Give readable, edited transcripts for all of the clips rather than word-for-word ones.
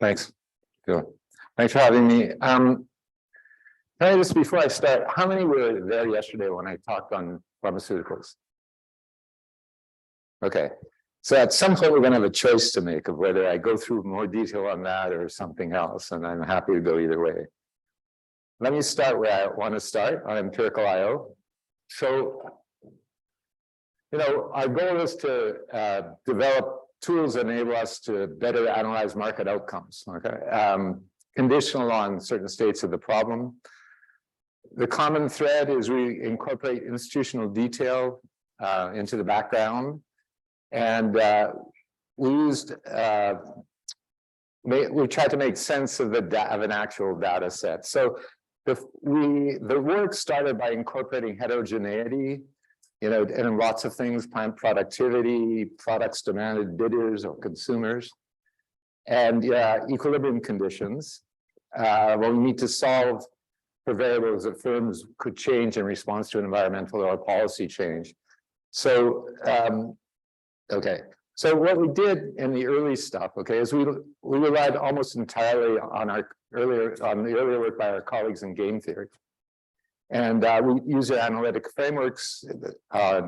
Thanks. Cool. Thanks for having me. Can I just, before I start, how many were there yesterday when I talked on pharmaceuticals? Okay. So at some point, we're going to have a choice to make of whether I go through more detail on that or something else, and I'm happy to go either way. Let me start where I want to start on empirical I/O. So, our goal is to develop tools that enable us to better analyze market outcomes, okay? Conditional on certain states of the problem. The common thread is we incorporate institutional detail into the background. And we tried to make sense of an actual data set. So the work started by incorporating heterogeneity, in lots of things: plant productivity, products demanded bidders or consumers, and equilibrium conditions. Well, we need to solve for variables that firms could change in response to environmental or policy change. So okay, so what we did in the early stuff, okay, is we relied almost entirely on the earlier work by our colleagues in game theory, and we used our analytic frameworks,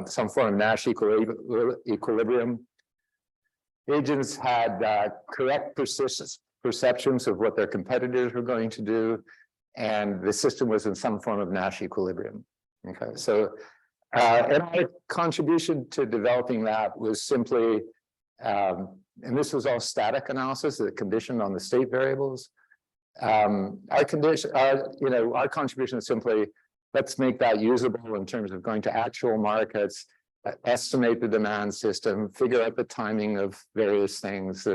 some form of Nash equilibrium. Agents had correct perceptions of what their competitors were going to do, and the system was in some form of Nash equilibrium. Okay, so. And our contribution to developing that was simply, and this was all static analysis that conditioned on the state variables. Our contribution is simply, let's make that usable in terms of going to actual markets, estimate the demand system, figure out the timing of various things,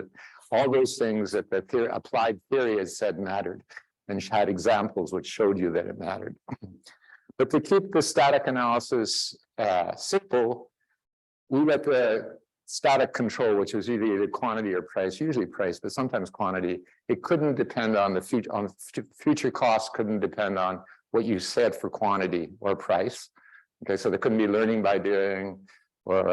all those things that the applied theory has said mattered, and had examples which showed you that it mattered. But to keep the static analysis simple, we let the static control, which was either quantity or price, usually price, but sometimes quantity. It couldn't depend on the future costs, couldn't depend on what you said for quantity or price. Okay, so there couldn't be learning by doing or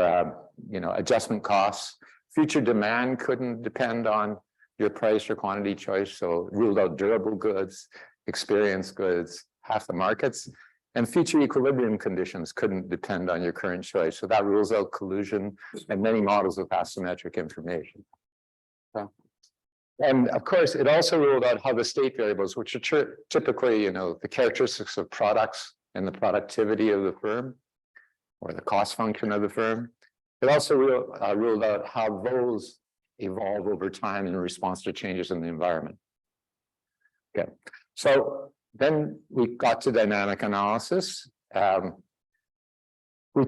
adjustment costs. Future demand couldn't depend on your price or quantity choice, so ruled out durable goods, experienced goods, half the markets. And future equilibrium conditions couldn't depend on your current choice. So that rules out collusion and many models of asymmetric information. And of course, it also ruled out how the state variables, which are typically, the characteristics of products and the productivity of the firm or the cost function of the firm. It also ruled out how those evolve over time in response to changes in the environment. Okay, so then we got to dynamic analysis. We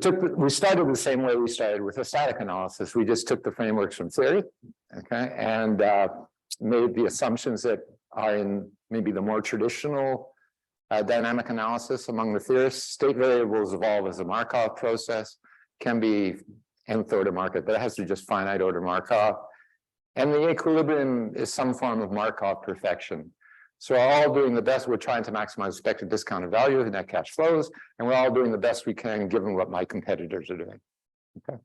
started the same way we started with a static analysis. We just took the frameworks from theory, okay, and made the assumptions that are in maybe the more traditional dynamic analysis among the theorists. State variables evolve as a Markov process, can be nth order Markov, but it has to be just finite order Markov. And the equilibrium is some form of Markov perfection. So we're all doing the best. We're trying to maximize expected discounted value, net cash flows, and we're all doing the best we can given what my competitors are doing. Okay.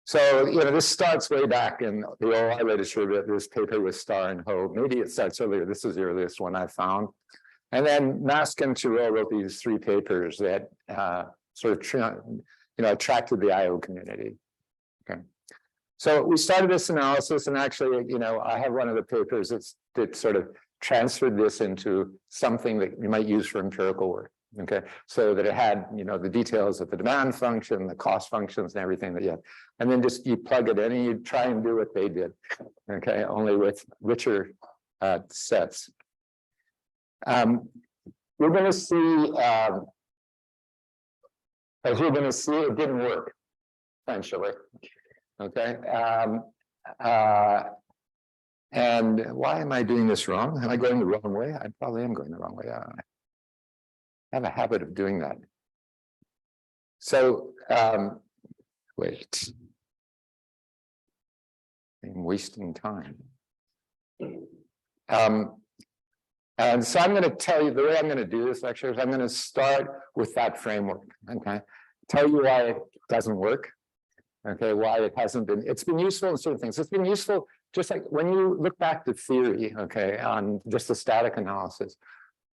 So, this starts way back in the OI literature, this paper with Starr and Ho. Maybe it starts earlier. This is the earliest one I found. And then Mask and Terrell wrote these 3 papers that attracted the IO community. Okay. So we started this analysis, and actually, I have one of the papers that sort of transferred this into something that you might use for empirical work. Okay, so that it had, the details of the demand function, the cost functions, and everything that you have, and then just you plug it in and you try and do what they did. Okay, only with richer sets. We're going to see, as we're going to see, it didn't work, essentially. Okay. And why am I doing this wrong? Am I going the wrong way? I probably am going the wrong way. I have a habit of doing that. So, wait. I'm wasting time. And so I'm going to tell you, the way I'm going to do this lecture is I'm going to start with that framework, okay? Tell you why it doesn't work, okay? Why it hasn't been, it's been useful in certain things. It's been useful just like when you look back to theory, okay, on just the static analysis,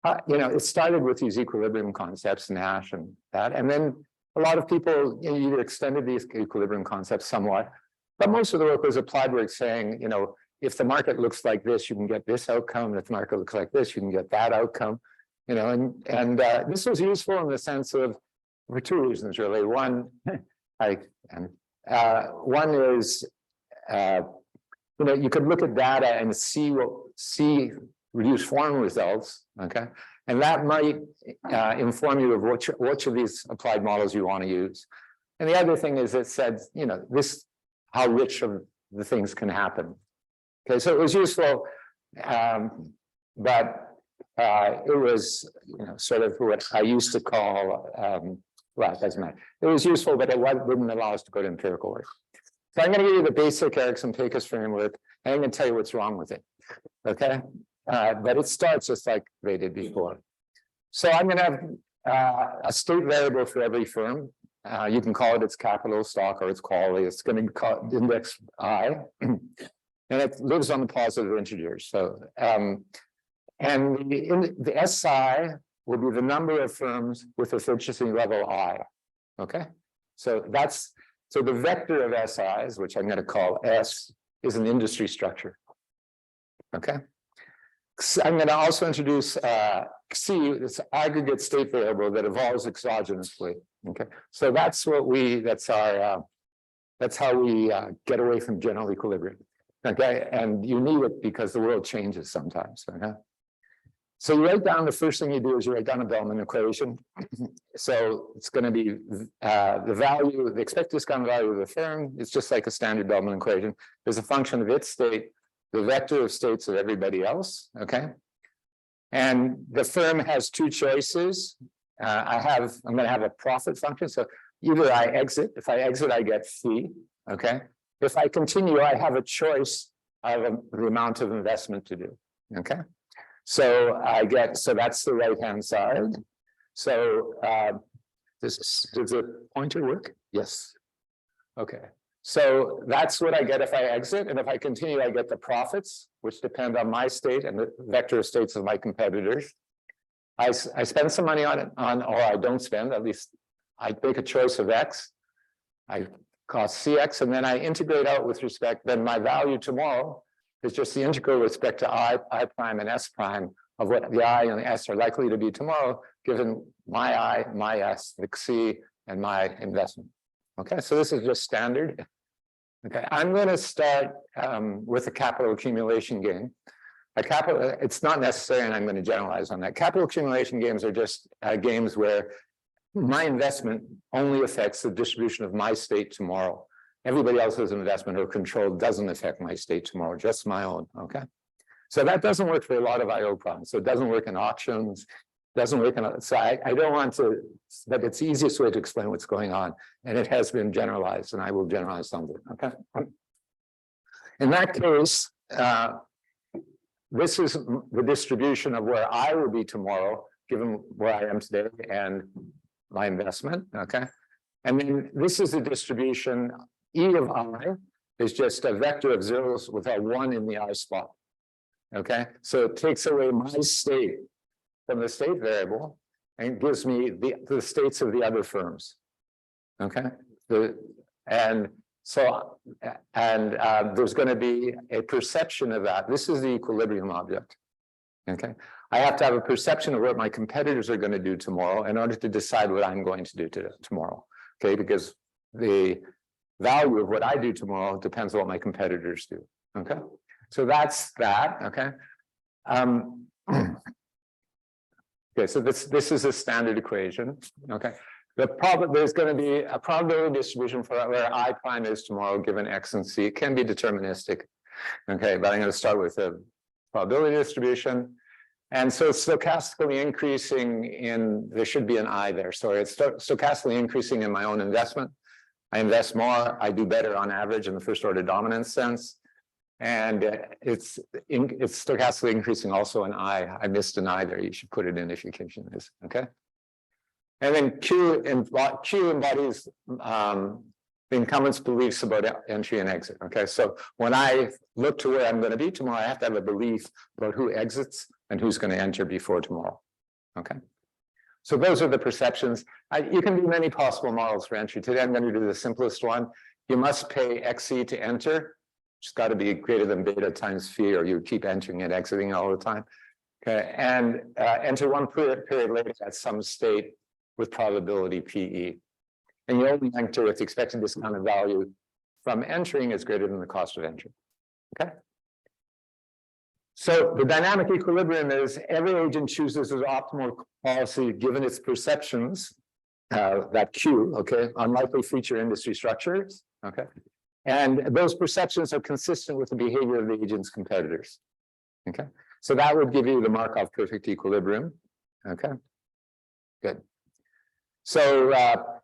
it started with these equilibrium concepts, Nash and that, and then a lot of people either extended these equilibrium concepts somewhat, but most of the work was applied work saying, if the market looks like this, you can get this outcome. If the market looks like this, you can get that outcome. And this was useful in the sense of, for two reasons really. One, one is, you could look at data and see reduced form results, okay, and that might inform you of which of these applied models you want to use. And the other thing is it said, this how rich of the things can happen. Okay, so it was useful, but it was sort of what I used to call well, it doesn't matter. It was useful, but it wouldn't allow us to go to empirical work. So I'm going to give you the basic Erickson-Pakes framework, and I'm going to tell you what's wrong with it. Okay, but it starts just like they did before. So I'm going to have a state variable for every firm. You can call it its capital stock or its quality. It's going to be called index I, and it lives on the positive integers. So, and the SI will be the number of firms with efficiency level I. Okay, so the vector of SIs, which I'm going to call S, is an industry structure. Okay, so I'm going to also introduce C, this aggregate state variable that evolves exogenously. Okay, so that's how we get away from general equilibrium. Okay, and you need it because the world changes sometimes. Okay, so you write down, the first thing you do is you write down a Bellman equation. So it's going to be the expected discount value of the firm. It's just like a standard Bellman equation. There's a function of its state, the vector of states of everybody else. Okay, and the firm has two choices. I'm going to have a profit function. So either I exit. If I exit, I get phi. Okay. If I continue, I have a choice of the amount of investment to do. Okay. So that's the right-hand side. So does the pointer work? Yes. Okay. So that's what I get if I exit. And if I continue, I get the profits, which depend on my state and the vector of states of my competitors. I spend some money on it, or I don't spend, at least I make a choice of X. I cost CX, and then I integrate out with respect, then my value tomorrow is just the integral with respect to I prime and S prime of what the I and the S are likely to be tomorrow, given my I, my S, the C, and my investment. Okay, so this is just standard. Okay, I'm going to start with a capital accumulation game. It's not necessary, and I'm going to generalize on that. Capital accumulation games are just games where my investment only affects the distribution of my state tomorrow. Everybody else's investment or control doesn't affect my state tomorrow, just my own. Okay, so that doesn't work for a lot of IO problems. So it doesn't work in auctions, doesn't work in. So I don't want to, but it's the easiest way to explain what's going on, and it has been generalized, and I will generalize some of it. Okay, in that case, this is the distribution of where I will be tomorrow, given where I am today and my investment. Okay, and then this is the distribution. E of I is just a vector of zeros with a 1 in the I spot. Okay, so it takes away my state from the state variable and gives me the states of the other firms. Okay, there's going to be a perception of that. This is the equilibrium object. Okay, I have to have a perception of what my competitors are going to do tomorrow in order to decide what I'm going to do tomorrow. Okay, because the value of what I do tomorrow depends on what my competitors do. Okay, so that's that. Okay. Okay, so this is a standard equation. Okay, there's going to be a probability distribution for where I prime is tomorrow given X and C. It can be deterministic. Okay, but I'm going to start with a probability distribution. And so it's stochastically increasing there should be an I there. So it's stochastically increasing in my own investment. I invest more, I do better on average in the first order dominance sense. And it's stochastically increasing also in I. I missed an I there. You should put it in if you can. Okay. And then Q embodies the incumbent's beliefs about entry and exit. Okay, so when I look to where I'm going to be tomorrow, I have to have a belief about who exits and who's going to enter before tomorrow. Okay, so those are the perceptions. You can do many possible models for entry. Today, I'm going to do the simplest one. You must pay XC to enter. It's got to be greater than beta times phi, or you keep entering and exiting all the time. Okay, and enter one period later at some state with probability PE. And you only enter with the expected discounted value from entering is greater than the cost of entry. Okay. So the dynamic equilibrium is every agent chooses its optimal policy given its perceptions, that Q, okay, unlikely feature industry structures, okay. And those perceptions are consistent with the behavior of the agent's competitors. Okay. So that would give you the Markov perfect equilibrium. Okay. Good. So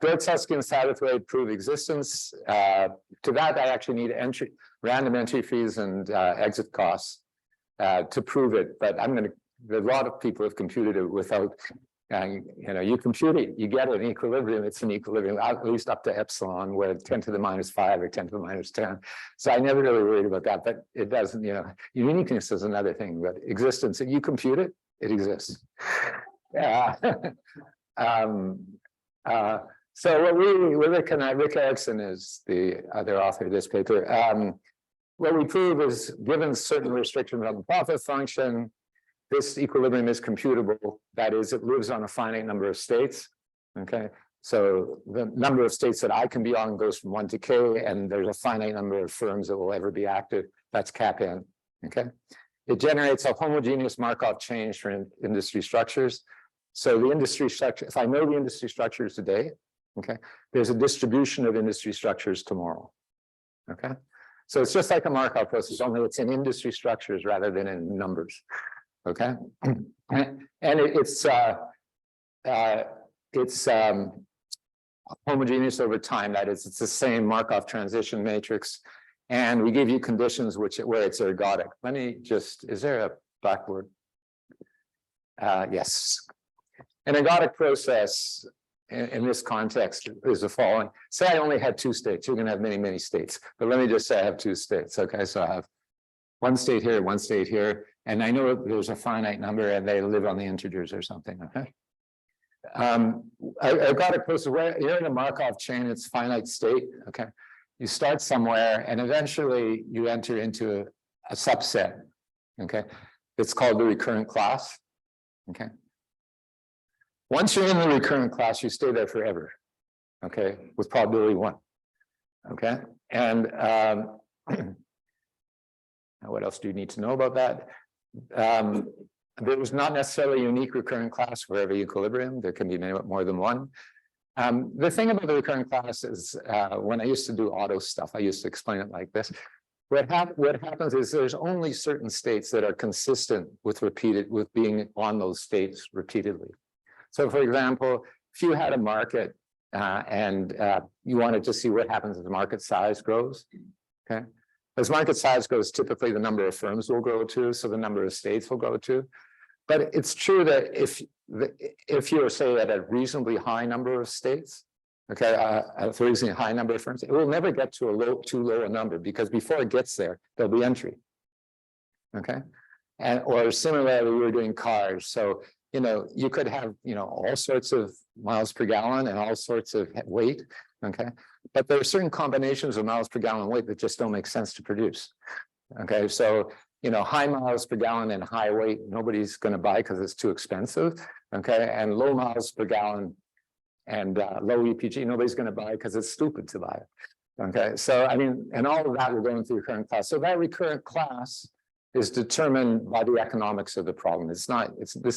Dordtschewski and Satterthwaite prove existence. To that, I actually need random entry fees and exit costs to prove it. But a lot of people have computed it without, you compute it, you get an equilibrium, it's an equilibrium, at least up to epsilon, where 10 to the minus 5 or 10 to the minus 10. So I never really worried about that, but it doesn't, uniqueness is another thing, but existence, if you compute it, it exists. So Rick Erickson is the other author of this paper. What we prove is, given certain restrictions on the profit function, this equilibrium is computable. That is, it lives on a finite number of states. Okay, so the number of states that I can be on goes from 1 to k, and there's a finite number of firms that will ever be active. That's cap n. Okay, it generates a homogeneous Markov change for industry structures. So the industry structure, if I know the industry structures today, okay, there's a distribution of industry structures tomorrow. Okay, so it's just like a Markov process, only it's in industry structures rather than in numbers. Okay, and it's homogeneous over time. That is, it's the same Markov transition matrix, and we give you conditions where it's ergodic. Let me just, is there a blackboard? Yes. An ergodic process in this context is the following. Say I only had 2 states. You're going to have many, many states. But let me just say I have 2 states. Okay, so I have 1 state here, 1 state here. And I know there's a finite number and they live on the integers or something. Okay. Ergodic process, where you're in a Markov chain, it's finite state. Okay. You start somewhere and eventually you enter into a subset. Okay. It's called the recurrent class. Okay. Once you're in the recurrent class, you stay there forever, okay, with probability 1, okay? And what else do you need to know about that? There's not necessarily a unique recurrent class for every equilibrium. There can be more than one. The thing about the recurrent class is when I used to do auto stuff, I used to explain it like this. What happens is there's only certain states that are consistent with being on those states repeatedly. So, for example, if you had a market and you wanted to see what happens as the market size grows, okay? As market size grows, typically the number of firms will grow too, so the number of states will grow too. But it's true that if you're, say, at a reasonably high number of states, okay, a reasonably high number of firms, it will never get to too low a number, because before it gets there, there'll be entry, okay? Or similarly, we're doing cars, so you could have, all sorts of miles per gallon and all sorts of weight, okay? But there are certain combinations of miles per gallon weight that just don't make sense to produce, okay? So, high miles per gallon and high weight, nobody's going to buy because it's too expensive, okay? And low miles per gallon and low EPG, nobody's going to buy because it's stupid to buy it, okay? So, and all of that will go into the recurrent class. So that recurrent class is determined by the economics of the problem. This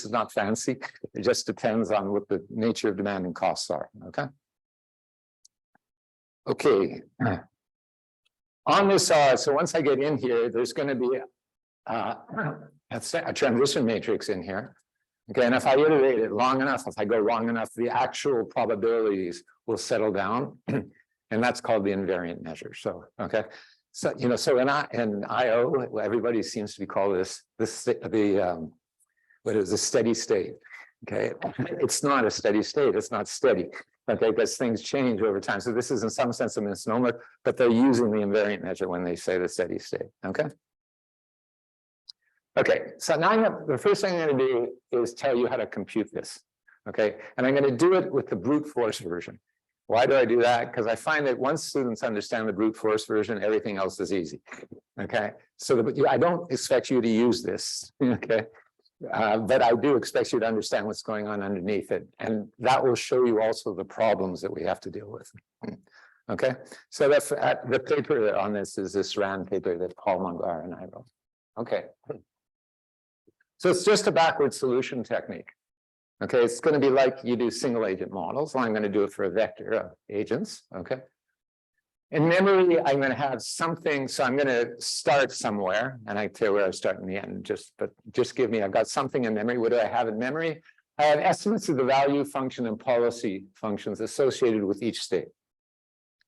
is not fancy. It just depends on what the nature of demand and costs are. Okay. Okay. On this, so once I get in here, there's going to be a transition matrix in here. Okay, and if I iterate it long enough, if I go long enough, the actual probabilities will settle down, and that's called the invariant measure. So, okay. So, so in IO, everybody seems to be called the steady state. Okay, it's not a steady state. It's not steady. Okay, because things change over time. So this is in some sense a misnomer, but they're using the invariant measure when they say the steady state. Okay. Okay, so now the first thing I'm going to do is tell you how to compute this. Okay, and I'm going to do it with the brute force version. Why do I do that? Because I find that once students understand the brute force version, everything else is easy. Okay, so I don't expect you to use this. Okay, but I do expect you to understand what's going on underneath it, and that will show you also the problems that we have to deal with. Okay, so that's the paper on this is this RAND paper that Paul Mongar and I wrote. Okay. So it's just a backward solution technique. Okay, it's going to be like you do single agent models. I'm going to do it for a vector of agents. Okay. In memory, I'm going to have something. So I'm going to start somewhere, and I tell you where I start in the end. Just give me. I've got something in memory. What do I have in memory? I have estimates of the value function and policy functions associated with each state.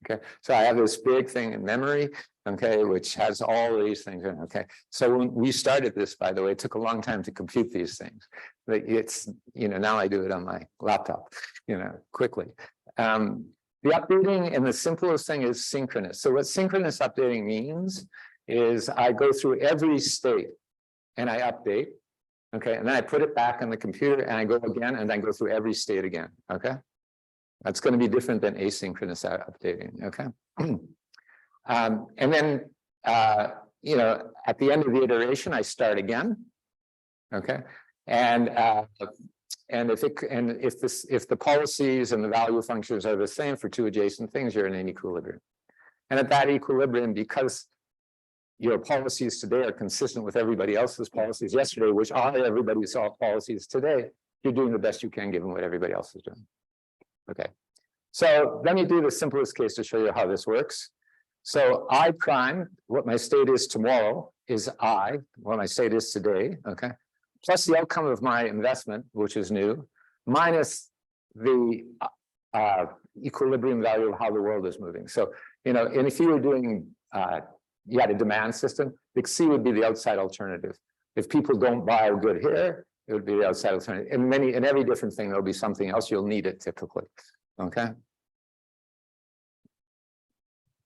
Okay, so I have this big thing in memory, okay, which has all these things in it. Okay, so when we started this, by the way, it took a long time to compute these things. But it's, now I do it on my laptop, quickly. The updating and the simplest thing is synchronous. So what synchronous updating means is I go through every state and I update, okay, and then I put it back on the computer and I go again and I go through every state again, okay? That's going to be different than asynchronous updating, okay? And then, at the end of the iteration, I start again, okay? And if the policies and the value functions are the same for two adjacent things, you're in an equilibrium. And at that equilibrium, because your policies today are consistent with everybody else's policies yesterday, which are everybody's policies today, you're doing the best you can given what everybody else is doing. Okay, so let me do the simplest case to show you how this works. So I prime, what my state is tomorrow is I, what my state is today, okay, plus the outcome of my investment, which is new, minus the equilibrium value of how the world is moving. So, and if you were doing, you had a demand system, the C would be the outside alternative. If people don't buy a good here, it would be the outside alternative. In every different thing, there'll be something else. You'll need it typically. Okay.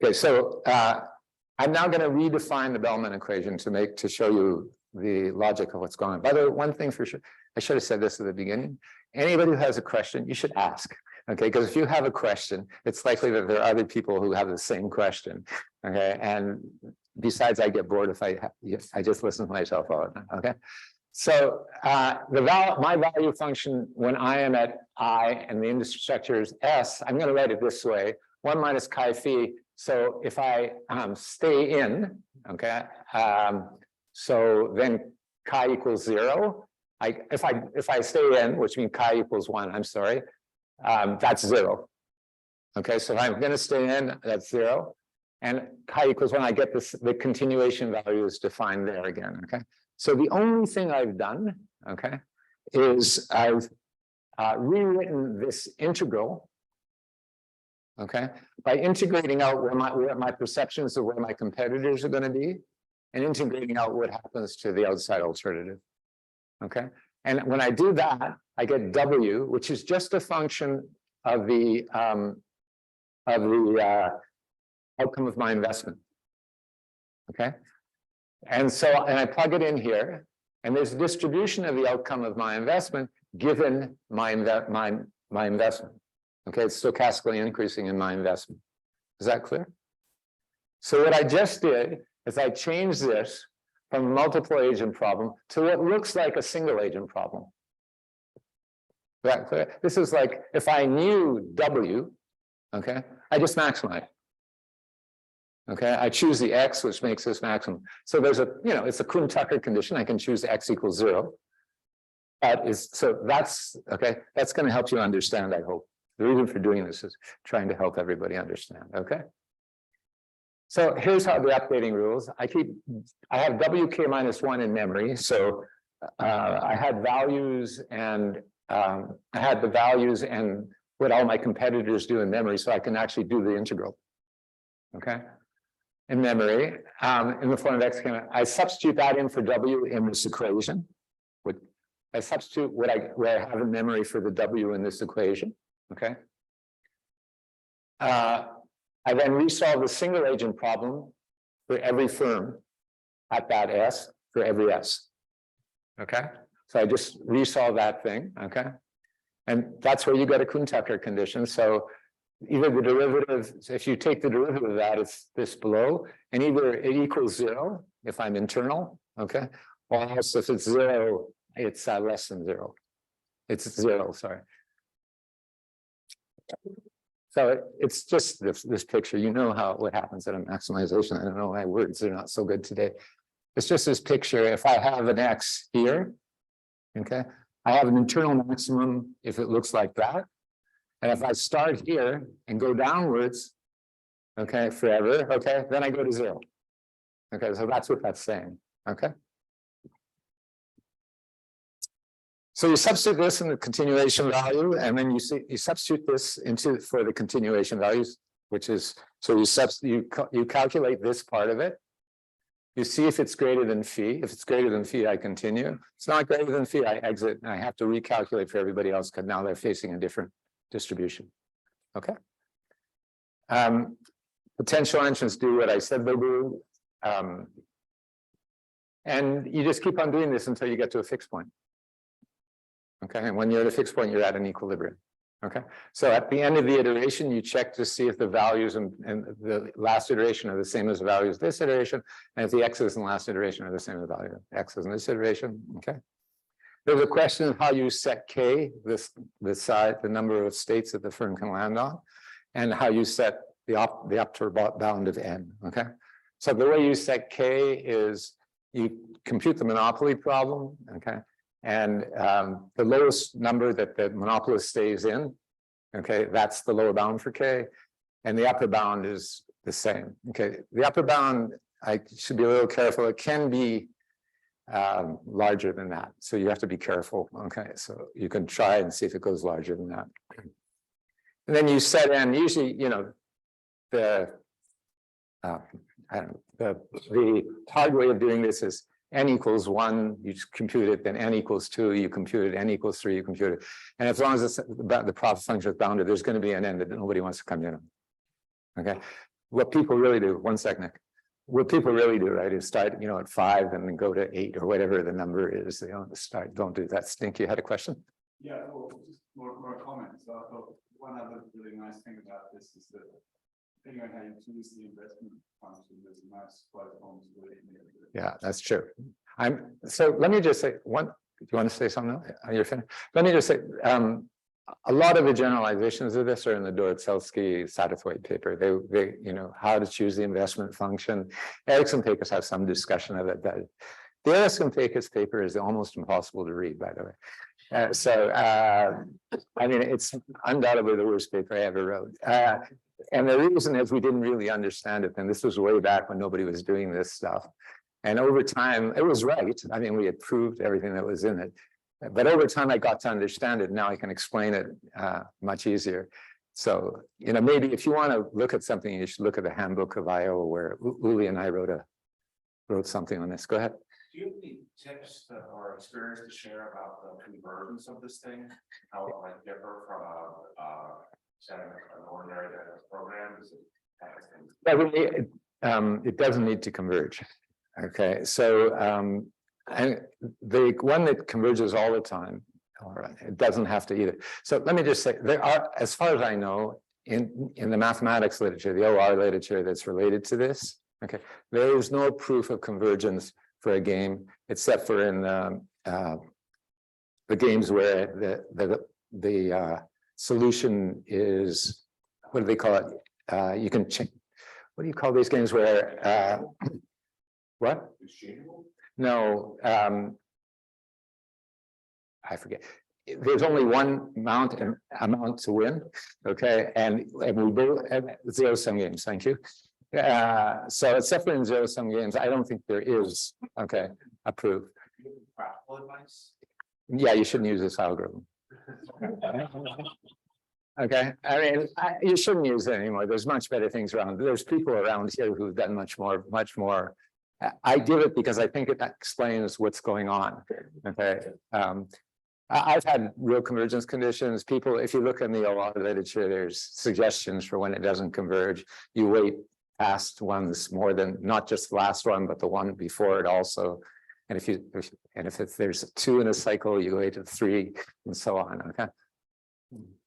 Okay, so I'm now going to redefine the Bellman equation to show you the logic of what's going on. By the way, one thing for sure, I should have said this at the beginning. Anybody who has a question, you should ask. Okay, because if you have a question, it's likely that there are other people who have the same question. Okay, and besides, I get bored if I just listen to myself all the time. Okay. So my value function when I am at I and the infrastructure is S, I'm going to write it this way: 1 minus chi phi. So if I stay in, okay, so then chi equals 0. If I stay in, which means chi equals 1, I'm sorry, that's 0. Okay, so if I'm going to stay in, that's 0. And chi equals 1, I get this, the continuation value is defined there again. Okay. So the only thing I've done, okay, is I've rewritten this integral, okay, by integrating out where my perceptions of where my competitors are going to be, and integrating out what happens to the outside alternative. Okay, and when I do that, I get W, which is just a function of the outcome of my investment. Okay. And I plug it in here, and there's a distribution of the outcome of my investment given my investment. Okay, it's stochastically increasing in my investment. Is that clear? So what I just did is I changed this from a multiple agent problem to what looks like a single agent problem. Is that clear? This is like if I knew W, okay, I just maximize. Okay, I choose the X, which makes this maximum. So there's it's a Kuhn-Tucker condition. I can choose X equals 0. So that's okay. That's going to help you understand, I hope. The reason for doing this is trying to help everybody understand. Okay. So here's how the updating rules. I have WK minus 1 in memory. So I had values and what all my competitors do in memory, so I can actually do the integral. Okay. In memory, in the form of X, I substitute that in for W in this equation. I substitute what I have in memory for the W in this equation. Okay. I then resolve the single agent problem for every firm at that S for every S. Okay, so I just resolve that thing. Okay, and that's where you get a Kuhn-Tucker condition. So either the derivative, if you take the derivative of that, it's this below, and either it equals 0 if I'm internal, okay, or else if it's 0, it's less than 0. It's 0, sorry. So it's just this picture. You know what happens at a maximization. I don't know why words are not so good today. It's just this picture. If I have an X here, okay, I have an internal maximum if it looks like that. And if I start here and go downwards, okay, forever, okay, then I go to 0. Okay, so that's what that's saying. Okay. So you substitute this in the continuation value, and then you substitute this into for the continuation values, which is so you calculate this part of it. You see if it's greater than phi. If it's greater than phi, I continue. If it's not greater than phi, I exit, and I have to recalculate for everybody else because now they're facing a different distribution. Okay. Potential entrants do what I said they do, and you just keep on doing this until you get to a fixed point. Okay, and when you're at a fixed point, you're at an equilibrium. Okay, so at the end of the iteration, you check to see if the values in the last iteration are the same as the values this iteration, and if the x's in the last iteration are the same as the value of x's in this iteration. Okay, there's a question of how you set k, the number of states that the firm can land on, and how you set the upper bound of n. Okay, so the way you set k is you compute the monopoly problem. Okay. And the lowest number that the monopolist stays in, okay, that's the lower bound for k, and the upper bound is the same. Okay, the upper bound, I should be a little careful. It can be larger than that, so you have to be careful. Okay, so you can try and see if it goes larger than that. And then you set n. Usually, you know, the hard way of doing this is n equals 1, you just compute it, then n equals 2, you compute it, n equals 3, you compute it. And as long as it's the profit function is bounded, there's going to be an n that nobody wants to come in on. Okay. What people really do, one second, Nick. What people really do, right, is start, you know, at 5 and then go to 8 or whatever the number is. They don't do that. Stink, you had a question? Yeah, well, just more comments. One other really nice thing about this is that depending on how you choose the investment function, there's a nice quite almost. Yeah, that's true. So let me just say one. Do you want to say something else? You're finished. Let me just say a lot of the generalizations of this are in the Dorotselsky-Satterthwaite paper. They you know, how to choose the investment function. Erickson Pakes have some discussion of it. The Erickson Pakes paper is almost impossible to read, by the way. I mean, it's undoubtedly the worst paper I ever wrote. And the reason is we didn't really understand it. And this was way back when nobody was doing this stuff. And over time, it was right. I mean, we had proved everything that was in it. But over time, I got to understand it. Now I can explain it much easier. So, you know, maybe if you want to look at something, you should look at the Handbook of IO, where Uli and I wrote something on this. Go ahead. Do you have any tips or experience to share about the convergence of this thing? How it might differ from an ordinary program? Is it doesn't need to converge. Okay, so and the one that converges all the time, or it doesn't have to either. So let me just say, there are, as far as I know, in the mathematics literature, the OR literature that's related to this, okay, there is no proof of convergence for a game, except for in the games where the solution is, what do they call it? You can change. What do you call these games where? What? No, I forget. There's only one amount to win, okay, and we both zero-sum games. Thank you. So except for in zero-sum games, I don't think there is, okay, a proof. practical advice? Yeah, you shouldn't use this algorithm. Okay, I mean, you shouldn't use it anymore. There's much better things around. There's people around here who've done much more. I did it because I think it explains what's going on. Okay, I've had real convergence conditions. People, if you look in the a lot of literature, there's suggestions for when it doesn't converge. You wait past ones more than not just the last one, but the one before it also. And if there's 2 in a cycle, you wait to 3 and so on. Okay.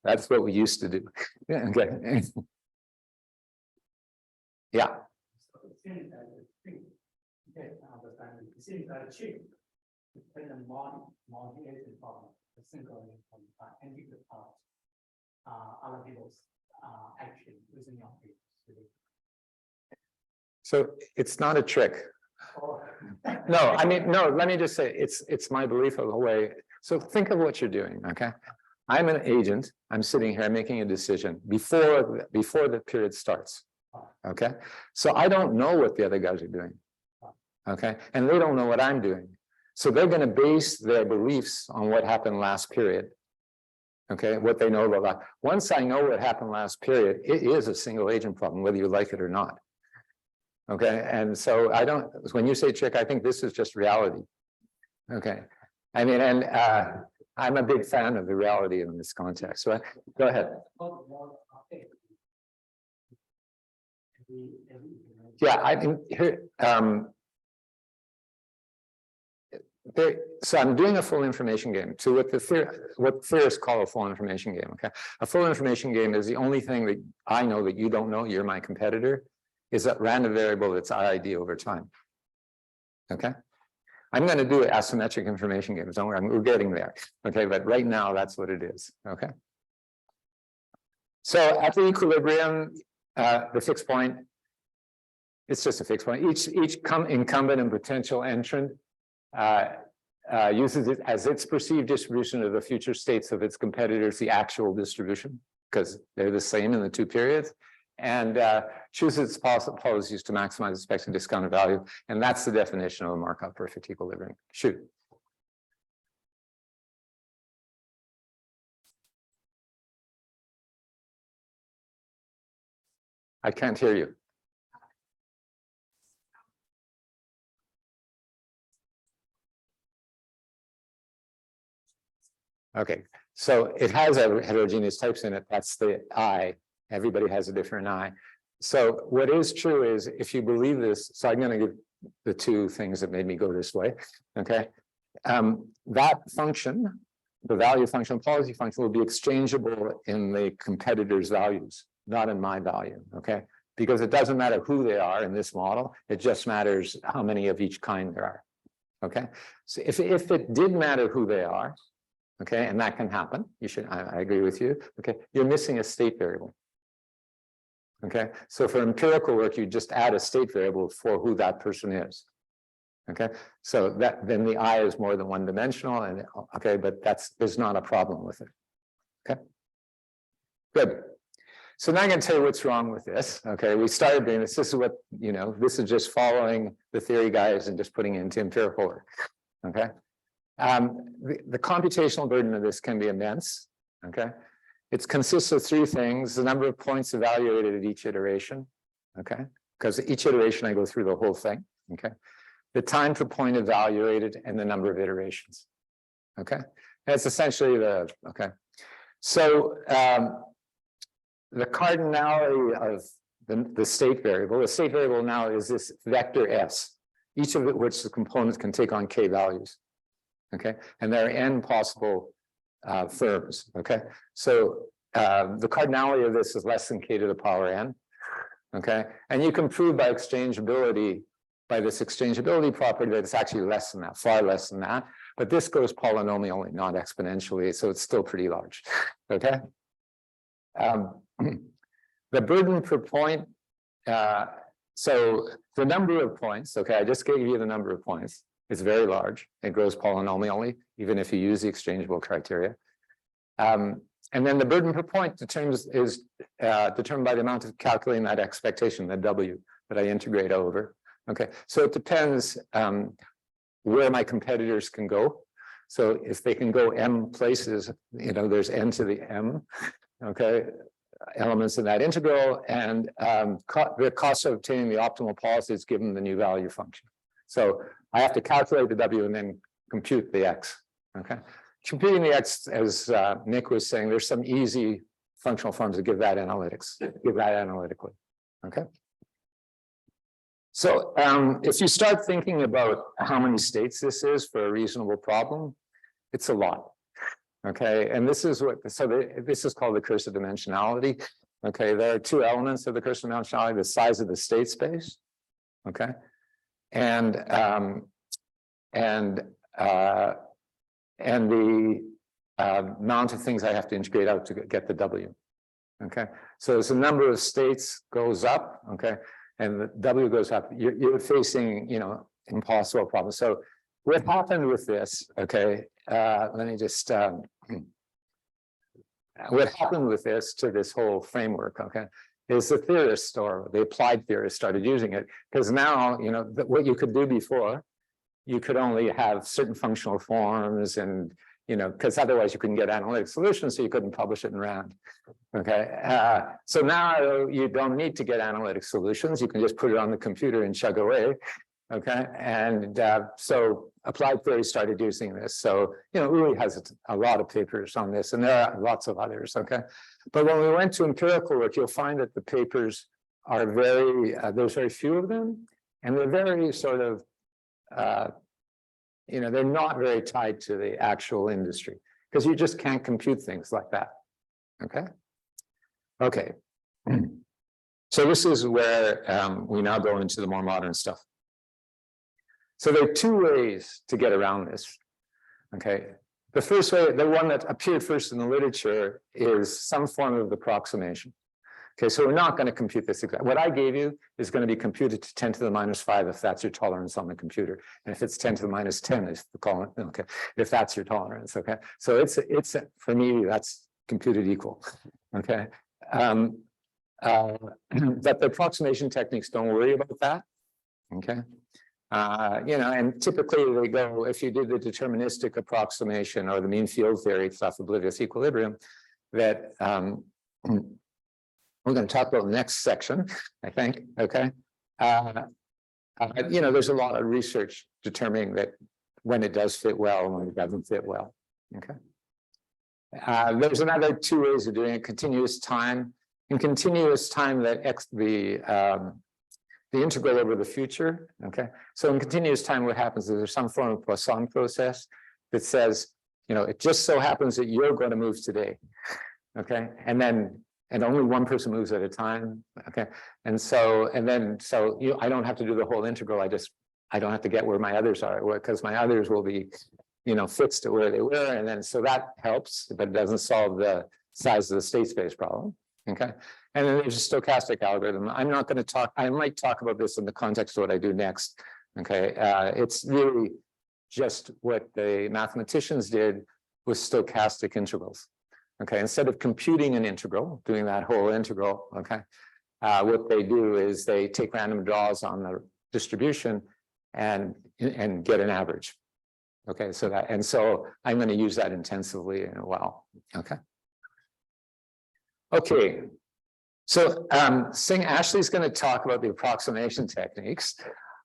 That's what we used to do. Yeah, okay. Yeah. So it seems that the thing, okay, I understand. It seems that a chip depend on multi-agent problem, the single from anti part, other people's action within your field. So it's not a trick. No, I mean, no, let me just say it's my belief of the way. So think of what you're doing. Okay. I'm an agent. I'm sitting here making a decision before the period starts. Okay. So I don't know what the other guys are doing. Okay. And they don't know what I'm doing. So they're going to base their beliefs on what happened last period. Okay. What they know about that. Once I know what happened last period, it is a single agent problem, whether you like it or not. Okay. And so when you say trick, I think this is just reality. Okay. I mean, and I'm a big fan of the reality in this context. So go ahead. Yeah, I think here, so I'm doing a full information game to what theorists call a full information game. Okay. A full information game is the only thing that I know that you don't know, you're my competitor, is a random variable that's IID over time. Okay. I'm going to do asymmetric information games. Don't worry, we're getting there. Okay, but right now that's what it is. Okay. So at the equilibrium, the fixed point, it's just a fixed point. Each incumbent and potential entrant uses it as its perceived distribution of the future states of its competitors, the actual distribution, because they're the same in the 2 periods. And chooses its policies to maximize expected discounted value. And that's the definition of a Markov perfect equilibrium. Shoot. I can't hear you. Okay, so it has a heterogeneous types in it. That's the I. Everybody has a different I. So what is true is if you believe this, so I'm going to give the 2 things that made me go this way. Okay. That function, the value function, policy function will be exchangeable in the competitor's values, not in my value. Okay. Because it doesn't matter who they are in this model. It just matters how many of each kind there are. Okay. So if it did matter who they are, okay, and that can happen, I agree with you. Okay. You're missing a state variable. Okay, so for empirical work, you just add a state variable for who that person is. Okay, so then the I is more than one dimensional, and okay, but there's not a problem with it. Okay, good. So now I'm going to tell you what's wrong with this. Okay, we started doing this. This is what, this is just following the theory guides and just putting it into empirical work. Okay, the computational burden of this can be immense. Okay. It consists of 3 things: the number of points evaluated at each iteration, okay? Because each iteration I go through the whole thing, okay? The time per point evaluated and the number of iterations, okay? That's essentially okay. So the cardinality of the state variable, now is this vector S, each of which the components can take on k values, okay? And there are n possible firms. Okay, so the cardinality of this is less than k to the power n. Okay, and you can prove by this exchangeability property that it's actually less than that, far less than that. But this goes polynomially, not exponentially, so it's still pretty large. Okay, the burden per point. So the number of points. Okay, I just gave you the number of points. It's very large. It grows polynomially, even if you use the exchangeable criteria. And then the burden per point is determined by the amount of calculating that expectation, the W, that I integrate over. Okay, so it depends where my competitors can go. So if they can go m places, there's n to the m, okay, elements in that integral, and the cost of obtaining the optimal policy is given the new value function. So I have to calculate the W and then compute the X. Okay. computing the X, as Nick was saying, there's some easy functional forms to give that analytically. Okay. So if you start thinking about how many states this is for a reasonable problem, it's a lot. Okay, and this is what, this is called the curse of dimensionality. Okay, there are two elements of the curse of dimensionality: the size of the state space, okay, and the amount of things I have to integrate out to get the W. Okay, so as the number of states goes up, okay, and the W goes up, you're facing, impossible problems. So what happened with this, okay, let me just, what happened with this to this whole framework, okay, is the theorists or the applied theorists started using it, because now, what you could do before, you could only have certain functional forms and, because otherwise you couldn't get analytic solutions, so you couldn't publish it in RAND. Okay, so now you don't need to get analytic solutions. You can just put it on the computer and chug away. Okay, and so applied theory started using this. So, Uri has a lot of papers on this, and there are lots of others. Okay, but when we went to empirical work, you'll find that the papers are there's very few of them, and they're very sort of, they're not very tied to the actual industry, because you just can't compute things like that. Okay. Okay. So this is where we now go into the more modern stuff. So there are two ways to get around this. Okay. The first way, the one that appeared first in the literature, is some form of approximation. Okay, so we're not going to compute this exact. What I gave you is going to be computed to 10 to the minus 5 if that's your tolerance on the computer, and if it's 10 to the minus 10 is the column. Okay, if that's your tolerance. Okay, so it's for me that's computed equal. Okay, but the approximation techniques don't worry about that. Okay, and typically they go, if you did the deterministic approximation or the mean field theory stuff, oblivious equilibrium, that we're going to talk about the next section, I think. Okay, there's a lot of research determining that when it does fit well and when it doesn't fit well. Okay, there's another two ways of doing it: continuous time. In continuous time, that the integral over the future. Okay, so in continuous time, what happens is there's some form of Poisson process that says, it just so happens that you're going to move today. Okay, and only one person moves at a time. Okay, I don't have to do the whole integral. I don't have to get where my others are, because my others will be, fixed to where they were, and then so that helps, but it doesn't solve the size of the state space problem. Okay, and then there's a stochastic algorithm. I'm not going to talk. I might talk about this in the context of what I do next. Okay, it's really just what the mathematicians did with stochastic integrals. Okay, instead of computing an integral, doing that whole integral, okay, what they do is they take random draws on the distribution and get an average. Okay, so I'm going to use that intensively in a while. Okay. Okay, so Ashley's going to talk about the approximation techniques.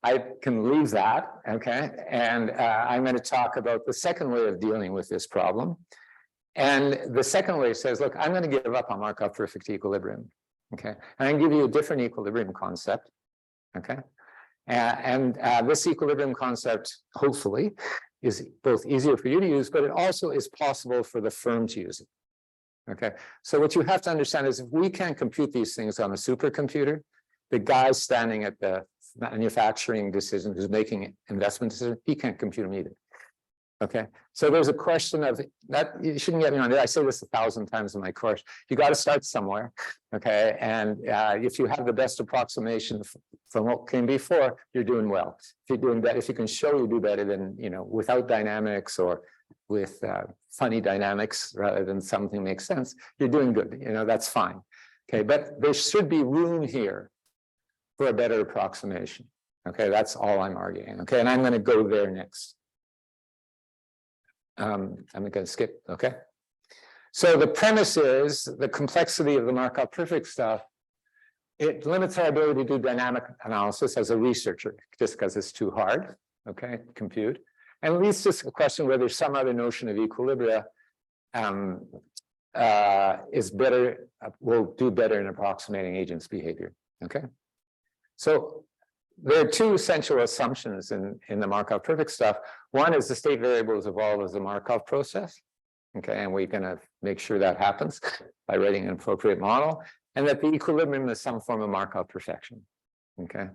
I can leave that. Okay, and I'm going to talk about the second way of dealing with this problem. And the second way says, look, I'm going to give up on Markov perfect equilibrium. Okay, and I can give you a different equilibrium concept. Okay, and this equilibrium concept, hopefully, is both easier for you to use, but it also is possible for the firm to use it. Okay, so what you have to understand is if we can't compute these things on a supercomputer, the guy standing at the manufacturing decision who's making investment decision, he can't compute them either. Okay, so there's a question of that. You shouldn't get me on it. I say this 1,000 times in my course. You got to start somewhere. Okay, and if you have the best approximation from what came before, you're doing well. If you're doing better, if you can show you do better than without dynamics or with funny dynamics rather than something makes sense, you're doing good. That's fine. Okay, but there should be room here for a better approximation. Okay, that's all I'm arguing. Okay, and I'm going to go there next. I'm going to skip. Okay, so the premise is the complexity of the Markov perfect stuff. It limits our ability to do dynamic analysis as a researcher, just because it's too hard. Okay, compute. And at least just a question whether some other notion of equilibria is better, will do better in approximating agents' behavior. Okay. So there are two essential assumptions in the Markov perfect stuff. One is the state variables evolve as a Markov process. Okay, and we're going to make sure that happens by writing an appropriate model, and that the equilibrium is some form of Markov perfection. Okay,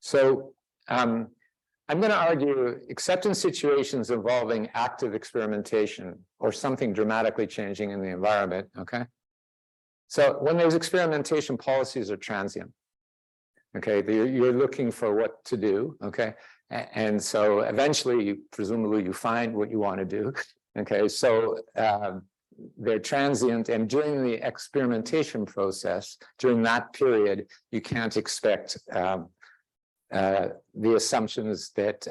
so I'm going to argue, except in situations involving active experimentation or something dramatically changing in the environment. Okay, so when there's experimentation, policies are transient. Okay, you're looking for what to do. Okay, and so eventually, presumably, you find what you want to do. Okay, so they're transient, and during the experimentation process, during that period, you can't expect the assumptions that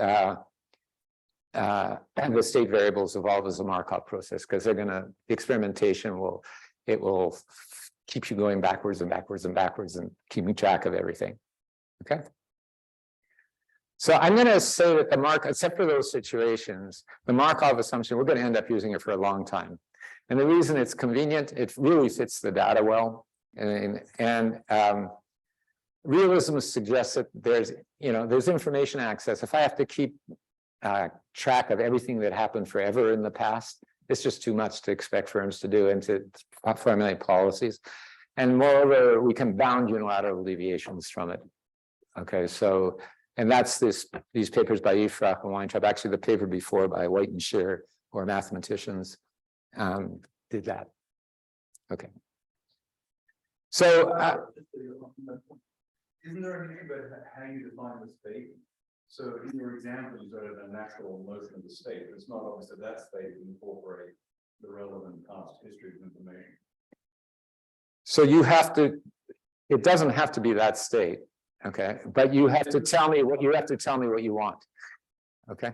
the state variables evolve as a Markov process, because the experimentation will keep you going backwards and backwards and backwards and keeping track of everything. Okay. So I'm going to say that except for those situations, the Markov assumption, we're going to end up using it for a long time. And the reason it's convenient, it really fits the data well. And realism suggests that there's information access. If I have to keep track of everything that happened forever in the past, it's just too much to expect firms to do and to formulate policies. And moreover, we can bound unilateral deviations from it. Okay, so, and that's these papers by Efrach and Weintraub. Actually, the paper before by White and Scheer, who are mathematicians, did that. Okay. So, isn't there anything about how you define the state? So in your example, you got a natural motion of the state. It's not obvious that that state would incorporate the relevant past history of information. So you have to, it doesn't have to be that state. Okay, but you have to tell me what you want. Okay.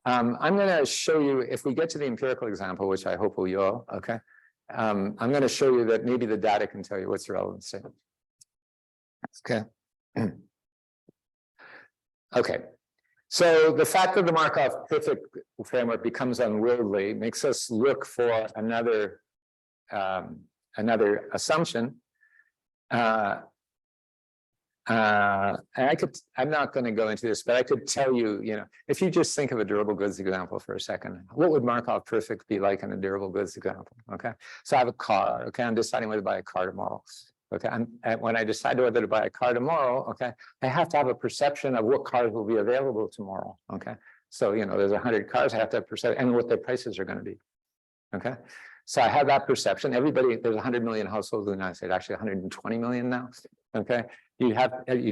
I'm going to show you, if we get to the empirical example, which I hope we will, okay. I'm going to show you that maybe the data can tell you what's the relevant state. Okay. Okay. So the fact that the Markov perfect framework becomes unwieldy makes us look for another assumption. I'm not going to go into this, but I could tell you, if you just think of a durable goods example for a second, what would Markov perfect be like in a durable goods example? Okay, so I have a car. Okay, I'm deciding whether to buy a car tomorrow. Okay, when I decide whether to buy a car tomorrow, okay, I have to have a perception of what cars will be available tomorrow. Okay, so there's 100 cars. I have to have perception and what their prices are going to be. Okay, so I have that perception. There's 100 million households in the United States, actually 120 million now. Okay, you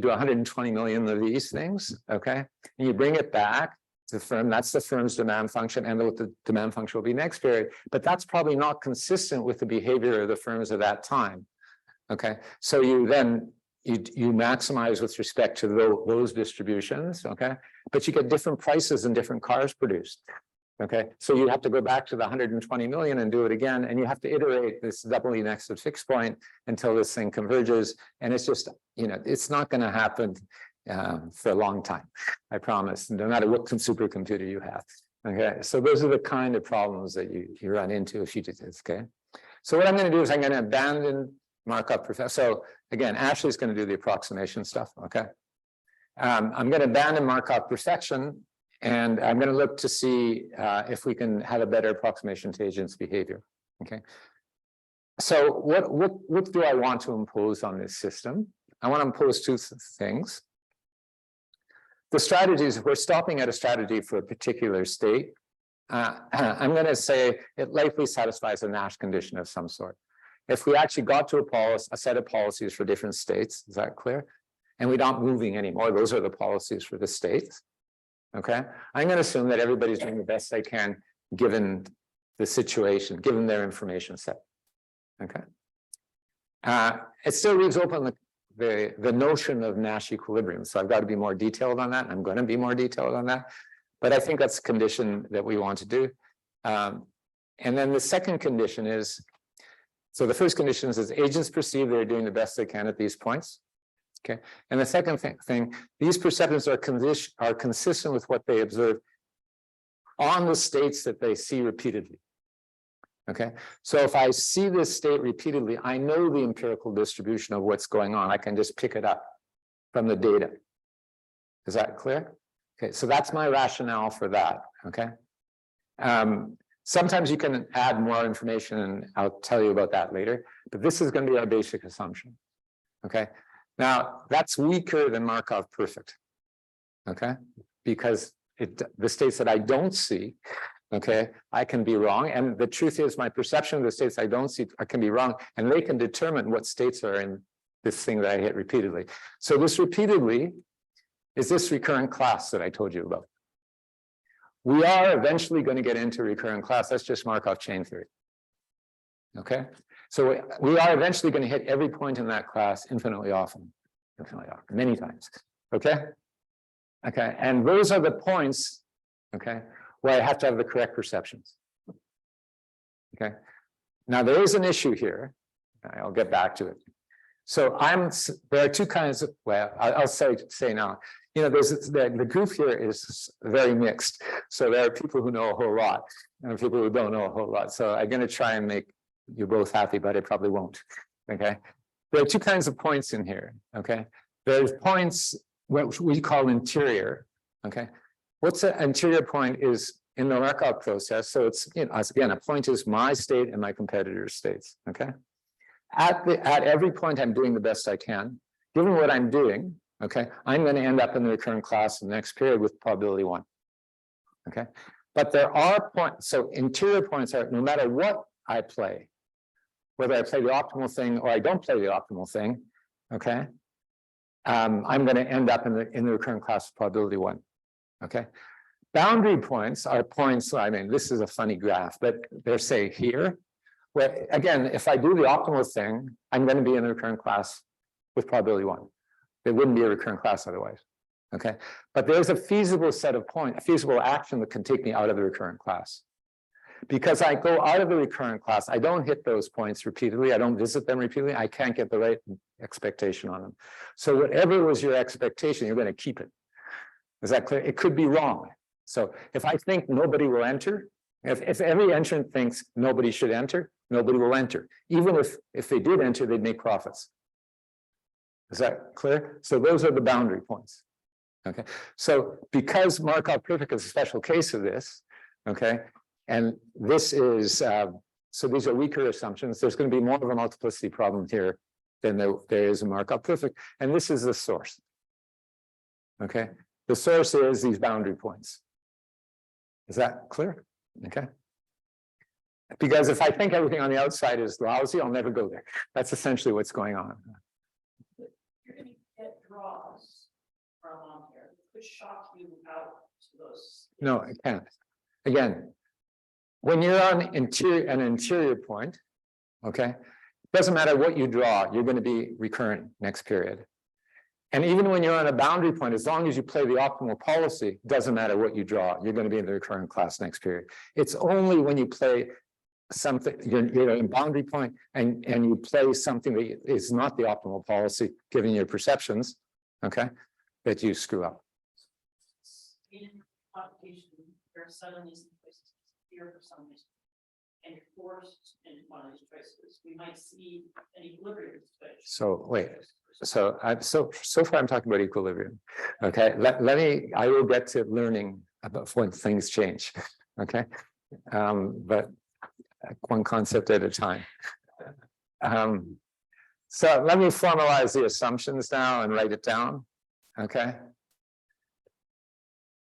do 120 million of these things. Okay, and you bring it back to the firm. That's the firm's demand function, and what the demand function will be next period. But that's probably not consistent with the behavior of the firms at that time. Okay, so you maximize with respect to those distributions. Okay, but you get different prices and different cars produced. Okay, so you have to go back to the 120 million and do it again, and you have to iterate this doubly nested fixed point until this thing converges. And it's just, it's not going to happen for a long time, I promise, no matter what supercomputer you have. Okay, so those are the kind of problems that you run into if you do this. Okay, so what I'm going to do is I'm going to abandon Markov perfection. So again, Ashley's going to do the approximation stuff. Okay, I'm going to abandon Markov perfection. And I'm going to look to see if we can have a better approximation to agents' behavior. Okay. So what do I want to impose on this system? I want to impose two things. The strategies, if we're stopping at a strategy for a particular state, I'm going to say it likely satisfies a Nash condition of some sort. If we actually got to a set of policies for different states, is that clear? And we're not moving anymore. Those are the policies for the states. Okay, I'm going to assume that everybody's doing the best they can given the situation, given their information set. Okay, it still leaves open the notion of Nash equilibrium. So I've got to be more detailed on that. I'm going to be more detailed on that, but I think that's a condition that we want to do. And then the second condition is, so the first condition is agents perceive they're doing the best they can at these points. Okay, and the second thing, these perceptions are consistent with what they observe on the states that they see repeatedly. Okay, so if I see this state repeatedly, I know the empirical distribution of what's going on. I can just pick it up from the data. Is that clear? Okay, so that's my rationale for that. Okay. Sometimes you can add more information, and I'll tell you about that later, but this is going to be our basic assumption. Okay, now that's weaker than Markov perfect. Okay, because the states that I don't see, okay, I can be wrong. And the truth is, my perception of the states I don't see, I can be wrong, and they can determine what states are in this thing that I hit repeatedly. So this repeatedly is this recurrent class that I told you about. We are eventually going to get into recurrent class. That's just Markov chain theory. Okay, so we are eventually going to hit every point in that class infinitely often, many times. Okay. Okay, and those are the points, okay, where I have to have the correct perceptions. Okay, now there is an issue here. I'll get back to it. So there are two kinds of, well, I'll say now, you know, the group here is very mixed. So there are people who know a whole lot and people who don't know a whole lot. So I'm going to try and make you both happy, but I probably won't. Okay, there are two kinds of points in here. Okay, there's points what we call interior. Okay, what's an interior point is in the Markov process. So it's, you know, again, a point is my state and my competitor's states. Okay, at every point I'm doing the best I can. Given what I'm doing, okay, I'm going to end up in the recurrent class in the next period with probability 1. Okay, but there are points. So interior points are, no matter what I play, whether I play the optimal thing or I don't play the optimal thing, okay, I'm going to end up in the recurrent class of probability 1. Okay, boundary points are points. I mean, this is a funny graph, but they're, say, here, where again, if I do the optimal thing, I'm going to be in the recurrent class with probability 1. There wouldn't be a recurrent class otherwise. Okay, but there's a feasible set of points, a feasible action that can take me out of the recurrent class. Because I go out of the recurrent class, I don't hit those points repeatedly, I don't visit them repeatedly, I can't get the right expectation on them. So whatever was your expectation, you're going to keep it. Is that clear? It could be wrong. So if I think nobody will enter, if every entrant thinks nobody should enter, nobody will enter. Even if they did enter, they'd make profits. Is that clear? So those are the boundary points. Okay, so because Markov perfect is a special case of this, okay, and this is, so these are weaker assumptions. There's going to be more of a multiplicity problem here than there is a Markov perfect. And this is the source. Okay, the source is these boundary points. Is that clear? Okay. Because if I think everything on the outside is lousy, I'll never go there. That's essentially what's going on. You're going to get draws from here. It could shock you out to those. No, it can't. Again, when you're on an interior point, okay, it doesn't matter what you draw, you're going to be recurrent next period. And even when you're on a boundary point, as long as you play the optimal policy, it doesn't matter what you draw, you're going to be in the recurrent class next period. It's only when you play something, you're in boundary point and you play something that is not the optimal policy, given your perceptions, okay, that you screw up. In quantification, there are suddenly some places here for some reason, and you're forced into one of these choices. We might see an equilibrium switch. So wait, so far I'm talking about equilibrium. Okay, I will get to learning about when things change. Okay, but one concept at a time. So let me formalize the assumptions now and write it down. Okay.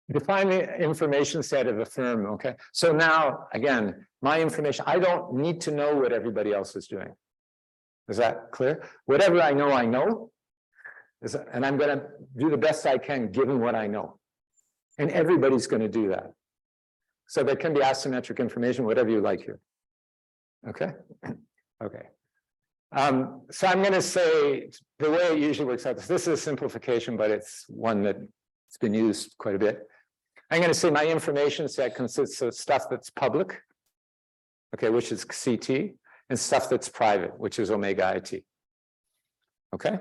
Define the information set of a firm. Okay. So now, again, my information, I don't need to know what everybody else is doing. Is that clear? Whatever I know, and I'm going to do the best I can given what I know. And everybody's going to do that. So there can be asymmetric information, whatever you like here. Okay. Okay. So I'm going to say the way it usually works out, this is a simplification, but it's one that's been used quite a bit. I'm going to say my information set consists of stuff that's public, okay, which is CT, and stuff that's private, which is omega IT. Okay.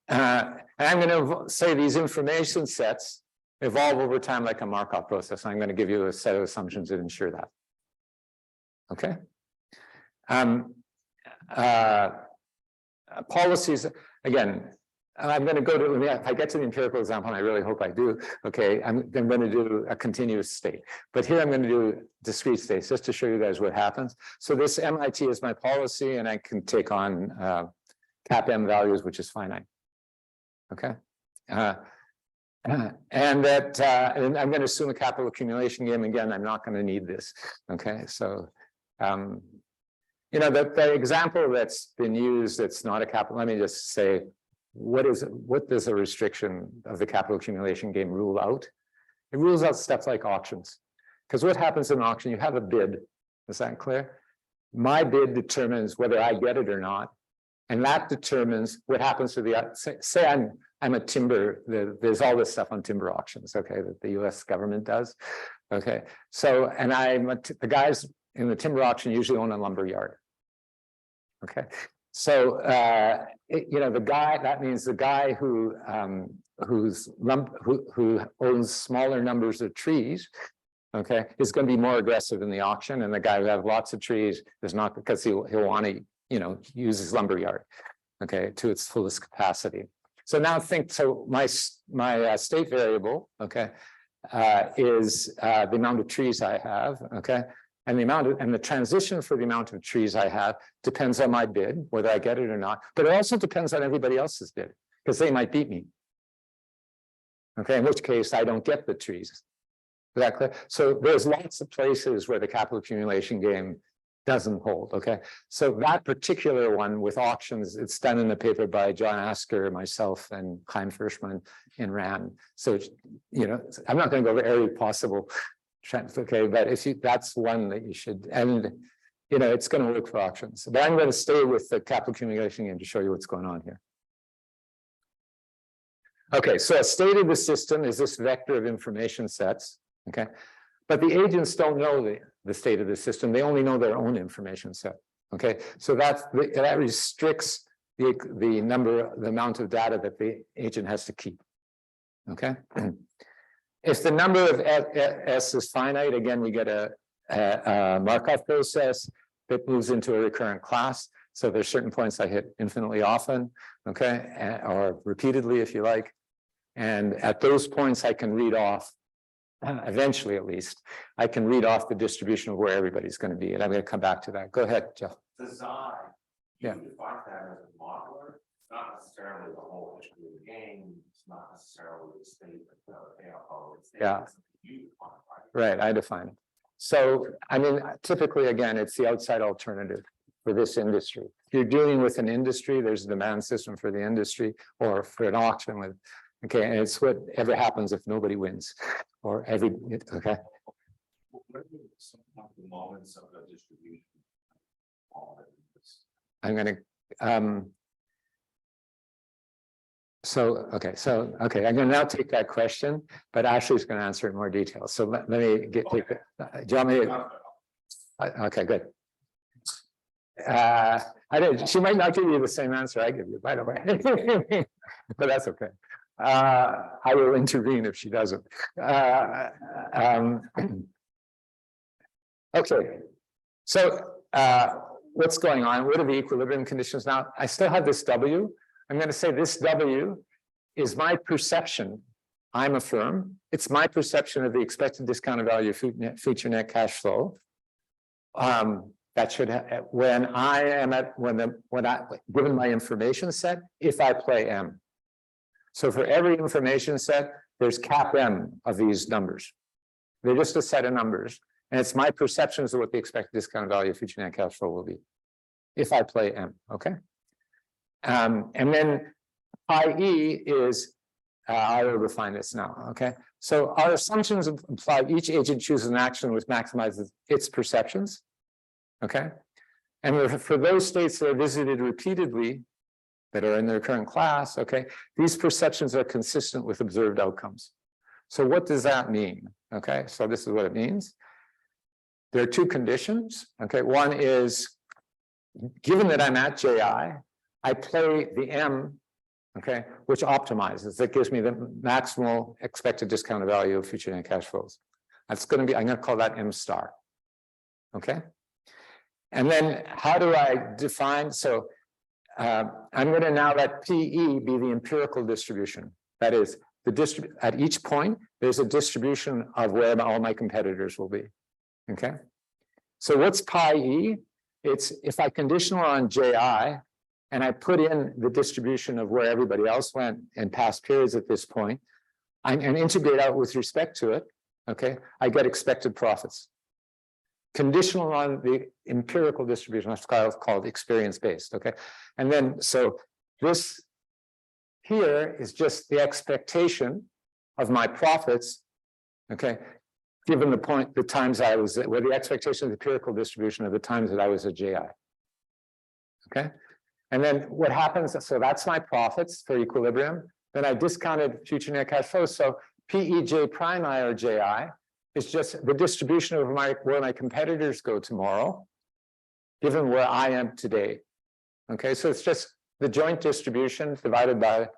And I'm going to say these information sets, evolve over time like a Markov process. I'm going to give you a set of assumptions that ensure that. Okay. Policies, again, I'm going to go to, if I get to the empirical example, and I really hope I do, okay, I'm going to do a continuous state. But here I'm going to do discrete states just to show you guys what happens. So this MIT is my policy, and I can take on cap M values, which is finite. Okay. And that and I'm going to assume a capital accumulation game. Again, I'm not going to need this. Okay. So, you know, the example that's been used, it's not a capital. Let me just say, what does a restriction of the capital accumulation game rule out? It rules out stuff like auctions. Because what happens in an auction, you have a bid. Is that clear? My bid determines whether I get it or not. And that determines what happens to the, say I'm a timber, there's all this stuff on timber auctions, okay, that the US government does. Okay, so, and the guys in the timber auction usually own a lumber yard. Okay, so, you know, the guy, that means the guy who owns smaller numbers of trees, okay, is going to be more aggressive in the auction, and the guy who has lots of trees is not, because he'll want to, you know, use his lumber yard, okay, to its fullest capacity. So now think, so my state variable, okay, is the amount of trees I have, okay, and the transition for the amount of trees I have depends on my bid, whether I get it or not, but it also depends on everybody else's bid, because they might beat me. Okay, in which case I don't get the trees. Is that clear? So there's lots of places where the capital accumulation game doesn't hold. Okay, so that particular one with auctions, it's done in the paper by John Asker, myself, and Chaim Frischman in RAND. So, you know, I'm not going to go over every possible trend, okay, but if you, that's one that you should, and you know, it's going to work for auctions. But I'm going to stay with the capital accumulation game to show you what's going on here. Okay, so a state of the system is this vector of information sets. Okay, but the agents don't know the state of the system. They only know their own information set. Okay, so that restricts the amount of data that the agent has to keep. Okay, if the number of S is finite, again, we get a Markov process that moves into a recurrent class. So there's certain points I hit infinitely often, okay, or repeatedly if you like. And at those points, I can read off, eventually at least, I can read off the distribution of where everybody's going to be. And I'm going to come back to that. Go ahead, Jeff. Design, Yeah. you define that as a modeler, not necessarily the whole history of the game. It's not necessarily the state of the ALO. Yeah. You define, Right, I define it. So, I mean, typically, again, it's the outside alternative for this industry. If you're dealing with an industry, there's a demand system for the industry, or for an auction with, okay, and it's whatever happens if nobody wins, or okay. What are some of the moments of the distribution? I'm going to, okay, I'm going to now take that question, but Ashley's going to answer it in more detail. So let me take it. Do you want me to? Okay, good. She might not give you the same answer I give you, by the way, but that's okay. I will intervene if she doesn't. Okay, so what's going on? What are the equilibrium conditions now? I still have this W. I'm going to say this W is my perception. I'm a firm. It's my perception of the expected discounted value of future net cash flow. That should have, when I am at, given my information set, if I play M. So for every information set, there's cap M of these numbers. They're just a set of numbers. And it's my perceptions of what the expected discounted value of future net cash flow will be if I play M, okay? And then IE is, I will define this now, okay? So our assumptions imply each agent chooses an action which maximizes its perceptions, okay? And for those states that are visited repeatedly, that are in their current class, okay, these perceptions are consistent with observed outcomes. So what does that mean? Okay, so this is what it means. There are two conditions, okay? One is, given that I'm at JI, I play the M okay, which optimizes. That gives me the maximal expected discounted value of future net cash flows. That's going to be, I'm going to call that M star. Okay. And then how do I define? So I'm going to now let PE be the empirical distribution. That is, at each point, there's a distribution of where all my competitors will be. Okay. So what's pi E? It's if I conditional on JI and I put in the distribution of where everybody else went in past periods at this point, and integrate out with respect to it, okay, I get expected profits. Conditional on the empirical distribution, that's called experience-based, okay? And then, so this here is just the expectation of my profits, okay, given the times I was, where the expectation of the empirical distribution of the times that I was at JI, okay? And then what happens, so that's my profits for equilibrium. Then I discounted future net cash flows. So PEJ prime I or JI is just the distribution of where my competitors go tomorrow, given where I am today. Okay, so it's just the joint distribution divided by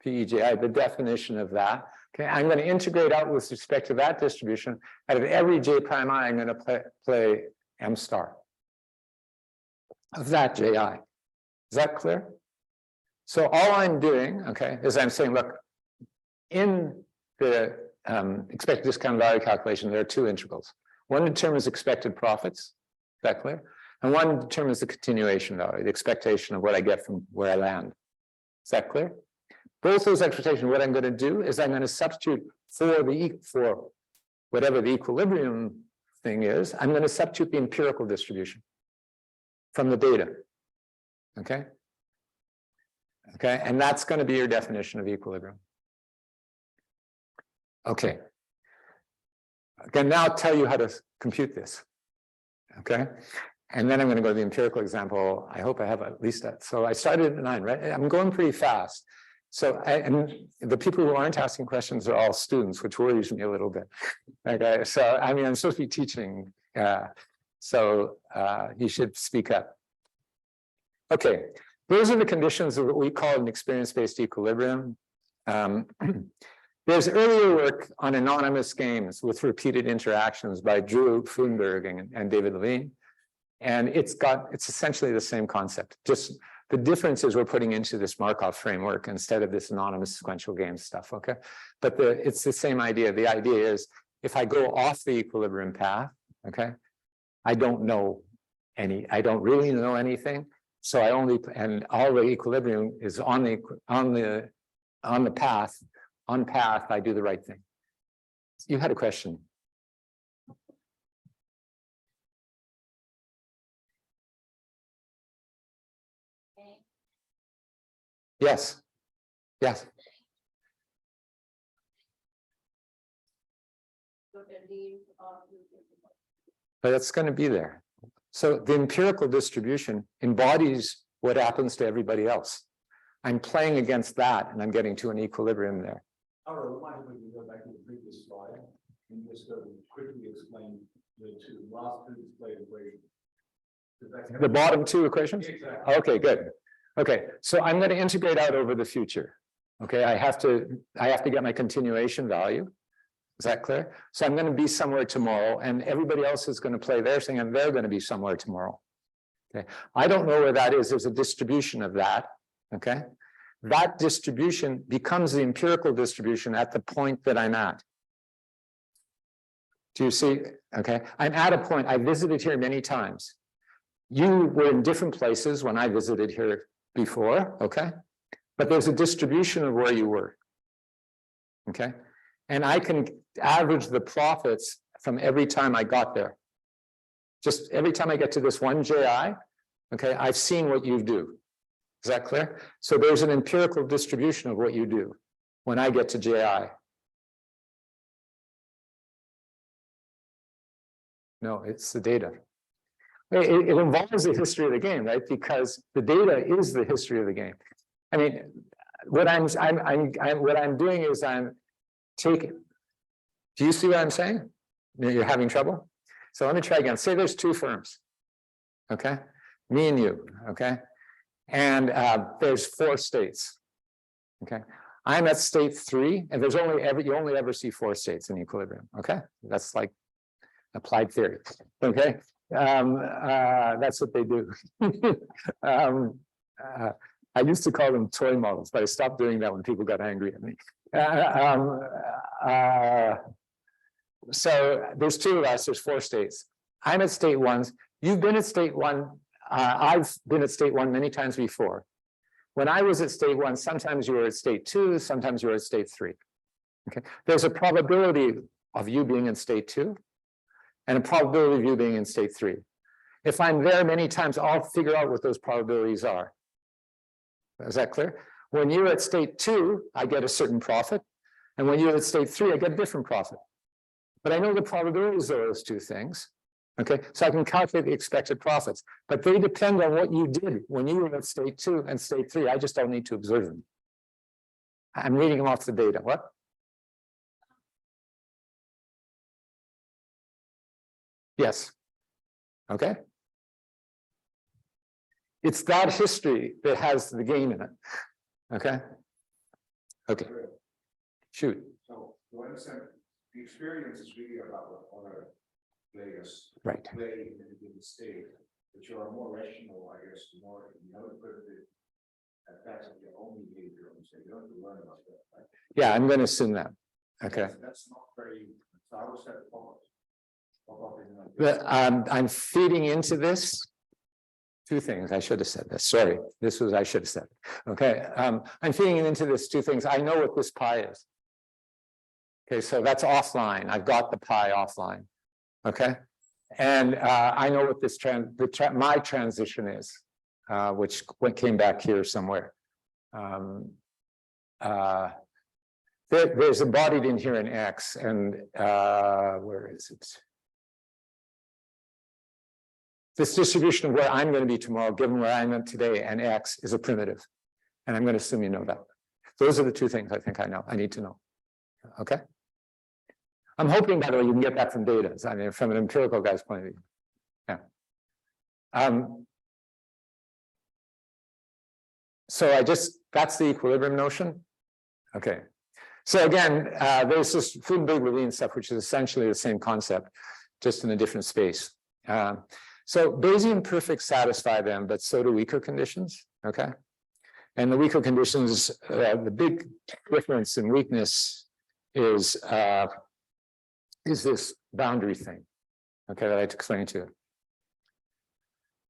PEJI, the definition of that. Okay, I'm going to integrate out with respect to that distribution. Out of every J prime I, I'm going to play M star of that JI. Is that clear? So all I'm doing, okay, is I'm saying, look, in the expected discount value calculation, there are two integrals. One determines expected profits, is that clear? And one determines the continuation value, the expectation of what I get from where I land. Is that clear? Both those expectations, what I'm going to do is I'm going to substitute for whatever the equilibrium thing is, I'm going to substitute the empirical distribution from the data. Okay. Okay, and that's going to be your definition of equilibrium. Okay. Again, now I'll tell you how to compute this. Okay. And then I'm going to go to the empirical example. I hope I have at least that. So I started at 9, right? I'm going pretty fast. So, and the people who aren't asking questions are all students, which worries me a little bit. Okay. So, I mean, I'm supposed to be teaching. So you should speak up. Okay. Those are the conditions of what we call an experience-based equilibrium. There's earlier work on anonymous games with repeated interactions by Drew Funberg and David Levine. And it's essentially the same concept. Just the difference is we're putting into this Markov framework instead of this anonymous sequential game stuff, okay? But it's the same idea. The idea is if I go off the equilibrium path, okay, I don't really know anything. So and all the equilibrium is on the path. On path, I do the right thing. You had a question. Yes. Yes. But it's going to be there. So the empirical distribution embodies what happens to everybody else. I'm playing against that and I'm getting to an equilibrium there. Ariel, might we go back to the previous slide and just go quickly explain the last two displayed equations? The bottom two equations? Exactly. Okay, good. Okay, so I'm going to integrate out over the future. Okay, I have to get my continuation value. Is that clear? So I'm going to be somewhere tomorrow, and everybody else is going to play their thing, and they're going to be somewhere tomorrow. Okay, I don't know where that is. There's a distribution of that. Okay, that distribution becomes the empirical distribution at the point that I'm at. Do you see? Okay, I'm at a point. I visited here many times. You were in different places when I visited here before. Okay, but there's a distribution of where you were. Okay. And I can average the profits from every time I got there. Just every time I get to this one JI, okay, I've seen what you do. Is that clear? So there's an empirical distribution of what you do when I get to JI. No, it's the data. It involves the history of the game, right? Because the data is the history of the game. I mean, what I'm doing is I'm taking. Do you see what I'm saying? You're having trouble? So let me try again. Say there's two firms, okay? Me and you, okay? And there's 4 states, Okay, I'm at state 3, and there's you only ever see 4 states in equilibrium. Okay, that's like applied theory. Okay, that's what they do. I used to call them toy models, but I stopped doing that when people got angry at me. So there's 2 of us, there's 4 states. I'm at state 1. You've been at state 1. I've been at state 1 many times before. When I was at state 1, sometimes you were at state 2, sometimes you were at state 3. Okay, there's a probability of you being in state 2 and a probability of you being in state 3. If I'm there many times, I'll figure out what those probabilities are. Is that clear? When you're at state 2, I get a certain profit. And when you're at state 3, I get a different profit. But I know the probabilities of those 2 things. Okay, so I can calculate the expected profits. But they depend on what you did when you were at state 2 and state 3. I just don't need to observe them. I'm reading them off the data. What? Yes. Okay. It's that history that has the game in it. Okay. Okay. Shoot. So, to understand, the experience is really about what other players Right. play in the state, but you are more rational, I guess, more, you know, the effects of your own behavior, so you don't have to learn about that, right? Yeah, I'm going to assume that. Okay. That's not very, so I would say I'm feeding into this 2 things. I should have said this. Sorry, I should have said it. Okay, I'm feeding into this 2 things. I know what this pi is. Okay, so that's offline. I've got the pi offline. Okay, and I know what this my transition is, which came back here somewhere. There's embodied in here an x, and where is it? This distribution of where I'm going to be tomorrow, given where I'm at today, and x is a primitive. And I'm going to assume you know that. Those are the 2 things I think I know. I need to know. Okay. I'm hoping, by the way, you can get that from data. I mean, from an empirical guy's point of view. Yeah. So that's the equilibrium notion. Okay. So again, there's this Foucault-Berlin stuff, which is essentially the same concept, just in a different space. So Bayesian perfects satisfy them, but so do weaker conditions. Okay. And the weaker conditions, the big difference in weakness is this boundary thing. Okay, that I explained to you.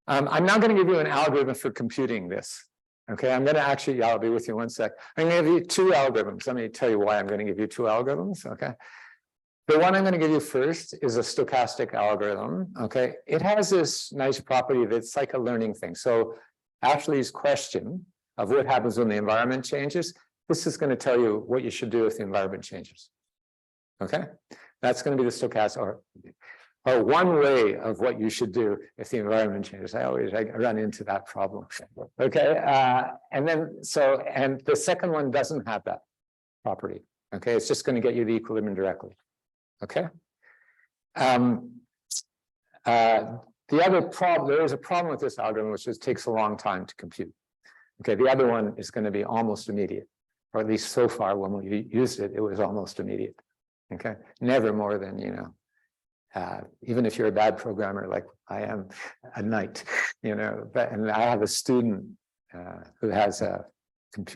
I'm now going to give you an algorithm for computing this. Okay, I'm going to actually, I'll be with you 1 sec. I'm going to give you 2 algorithms. Let me tell you why I'm going to give you 2 algorithms. Okay. The one I'm going to give you first is a stochastic algorithm. Okay, it has this nice property that's like a learning thing. So Ashley's question of what happens when the environment changes, this is going to tell you what you should do if the environment changes. Okay, that's going to be the stochastic, or one way of what you should do if the environment changes. I run into that problem. Okay, and the second one doesn't have that property. Okay, it's just going to get you the equilibrium directly. Okay. The other problem, there is a problem with this algorithm, which just takes a long time to compute. Okay, the other one is going to be almost immediate, or at least so far when we used it, it was almost immediate. Okay, never more than, even if you're a bad programmer like I am, a night, and I have a student who has a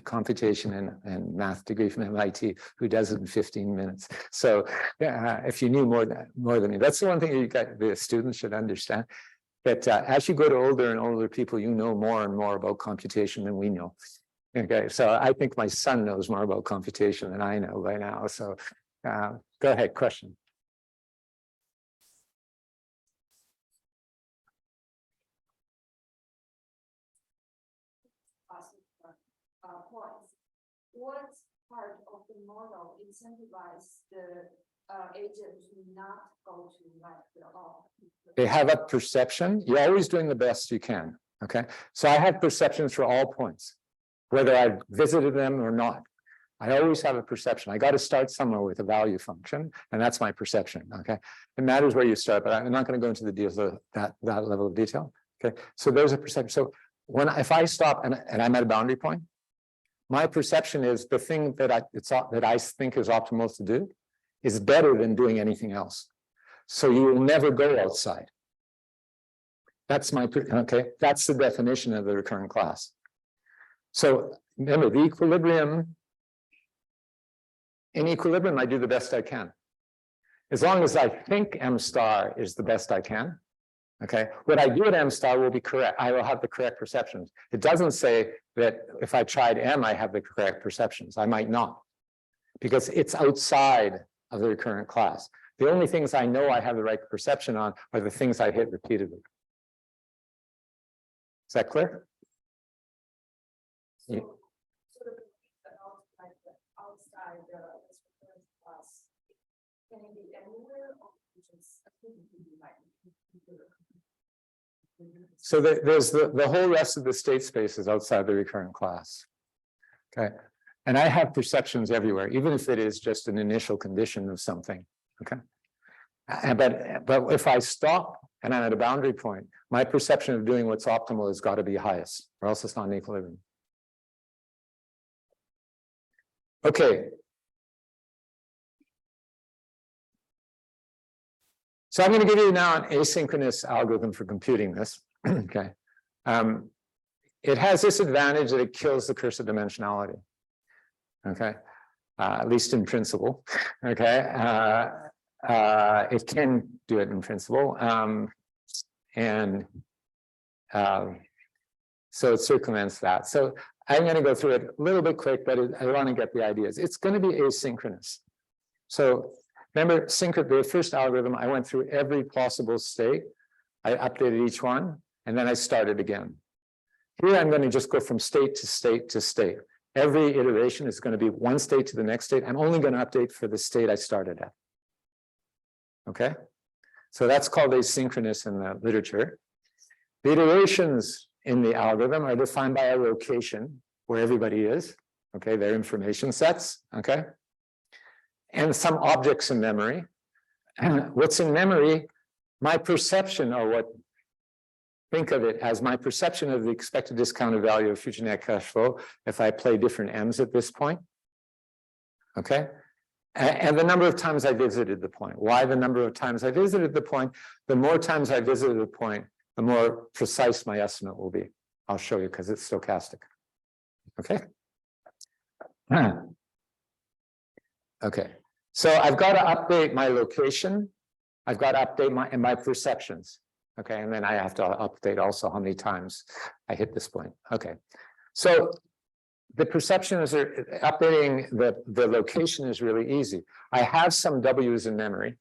computation and math degree from MIT who does it in 15 minutes. So if you knew more than me, that's the one thing the students should understand, that as you go to older and older people, you know more and more about computation than we know. Okay, so I think my son knows more about computation than I know by now. So go ahead, question. What part of the model incentivize the agent to not go to left at all? They have a perception. You're always doing the best you can. Okay, so I have perceptions for all points, whether I've visited them or not. I always have a perception. I got to start somewhere with a value function, and that's my perception. Okay, it matters where you start, but I'm not going to go into the details of that level of detail. Okay, so there's a perception. So if I stop and I'm at a boundary point, my perception is the thing that I think is optimal to do is better than doing anything else. So you will never go outside. That's okay. That's the definition of the recurrent class. So remember, the equilibrium. In equilibrium, I do the best I can. As long as I think M star is the best I can. Okay, what I do at M star will be correct. I will have the correct perceptions. It doesn't say that if I tried M, I have the correct perceptions. I might not, because it's outside of the recurrent class. The only things I know I have the right perception on are the things I hit repeatedly. Is that clear? Yeah. Sort of like the outside the recurrent class. Can it be anywhere or just So there's the whole rest of the state space is outside the recurrent class. Okay. And I have perceptions everywhere, even if it is just an initial condition of something. Okay. But if I stop and I'm at a boundary point, my perception of doing what's optimal has got to be highest, or else it's not in equilibrium. Okay. So I'm going to give you now an asynchronous algorithm for computing this. Okay. It has this advantage that it kills the curse of dimensionality. Okay. At least in principle. Okay. It can do it in principle. So it circumvents that. So I'm going to go through it a little bit quick, but I want to get the ideas. It's going to be asynchronous. So remember, the first algorithm, I went through every possible state. I updated each one, and then I started again. Here, I'm going to just go from state to state to state. Every iteration is going to be one state to the next state. I'm only going to update for the state I started at. Okay? So that's called asynchronous in the literature. The iterations in the algorithm are defined by a location where everybody is. Okay, their information sets. Okay? And some objects in memory. What's in memory, my perception, or what, think of it as my perception of the expected discounted value of future net cash flow if I play different M's at this point. Okay. And the number of times I visited the point. Why the number of times I visited the point? The more times I visited the point, the more precise my estimate will be. I'll show you because it's stochastic. Okay. Okay. So I've got to update my location. I've got to update my perceptions. Okay. And then I have to update also how many times I hit this point. Okay. So the perceptions are updating the location is really easy. I have some W's in memory.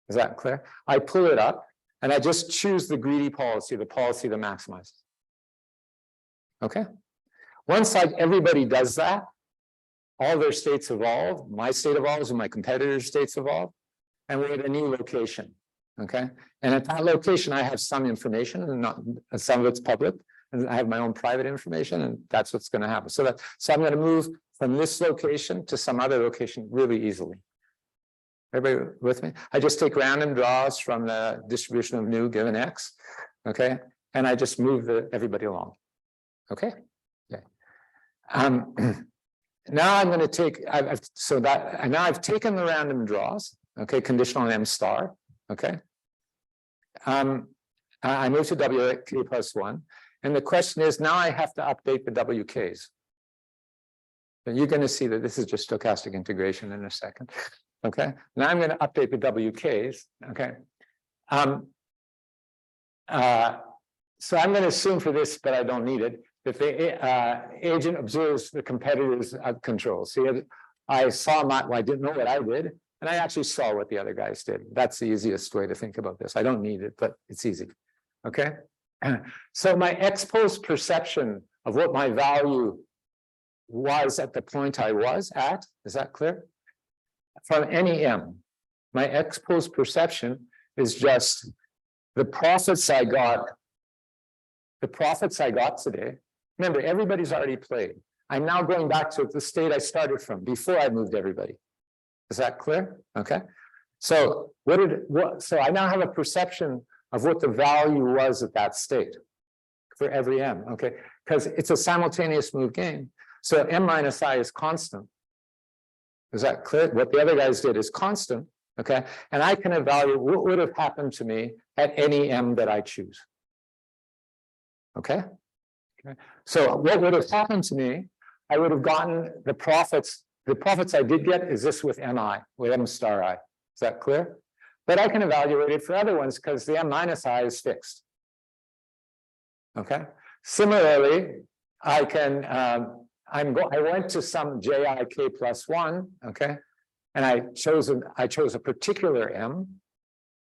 Is that clear? I pull it up and I just choose the greedy policy, the policy that maximizes. Okay. Once everybody does that, all their states evolve, my state evolves and my competitor's states evolve, and we're at a new location. Okay. And at that location, I have some information, and not some of it's public. And I have my own private information, and that's what's going to happen. So I'm going to move from this location to some other location really easily. Everybody with me? I just take random draws from the distribution of nu given X. Okay. And I just move everybody along. Okay. Okay. Now I'm going to take, now I've taken the random draws, okay, conditional on M star, okay. I move to WK plus 1, and the question is, now I have to update the WKs. And you're going to see that this is just stochastic integration in a second, okay. Now I'm going to update the WKs, okay. So I'm going to assume for this, but I don't need it, that the agent observes the competitor's control. See, I saw I didn't know what I did, and I actually saw what the other guys did. That's the easiest way to think about this. I don't need it, but it's easy. Okay. So my ex post perception of what my value was at the point I was at, is that clear? From any M, my ex post perception is just the profits I got. The profits I got today. Remember, everybody's already played. I'm now going back to the state I started from before I moved everybody. Is that clear? Okay. So so I now have a perception of what the value was at that state for every M. Okay. Because it's a simultaneous move game. So m minus I is constant. Is that clear? What the other guys did is constant, okay? And I can evaluate what would have happened to me at any m that I choose. Okay? Okay. So what would have happened to me? I would have gotten the profits. The profits I did get is this with mi, with m star I. Is that clear? But I can evaluate it for other ones because the m minus I is fixed. Okay. Similarly, I can. I went to some JIK plus 1. Okay, and I chose a particular m.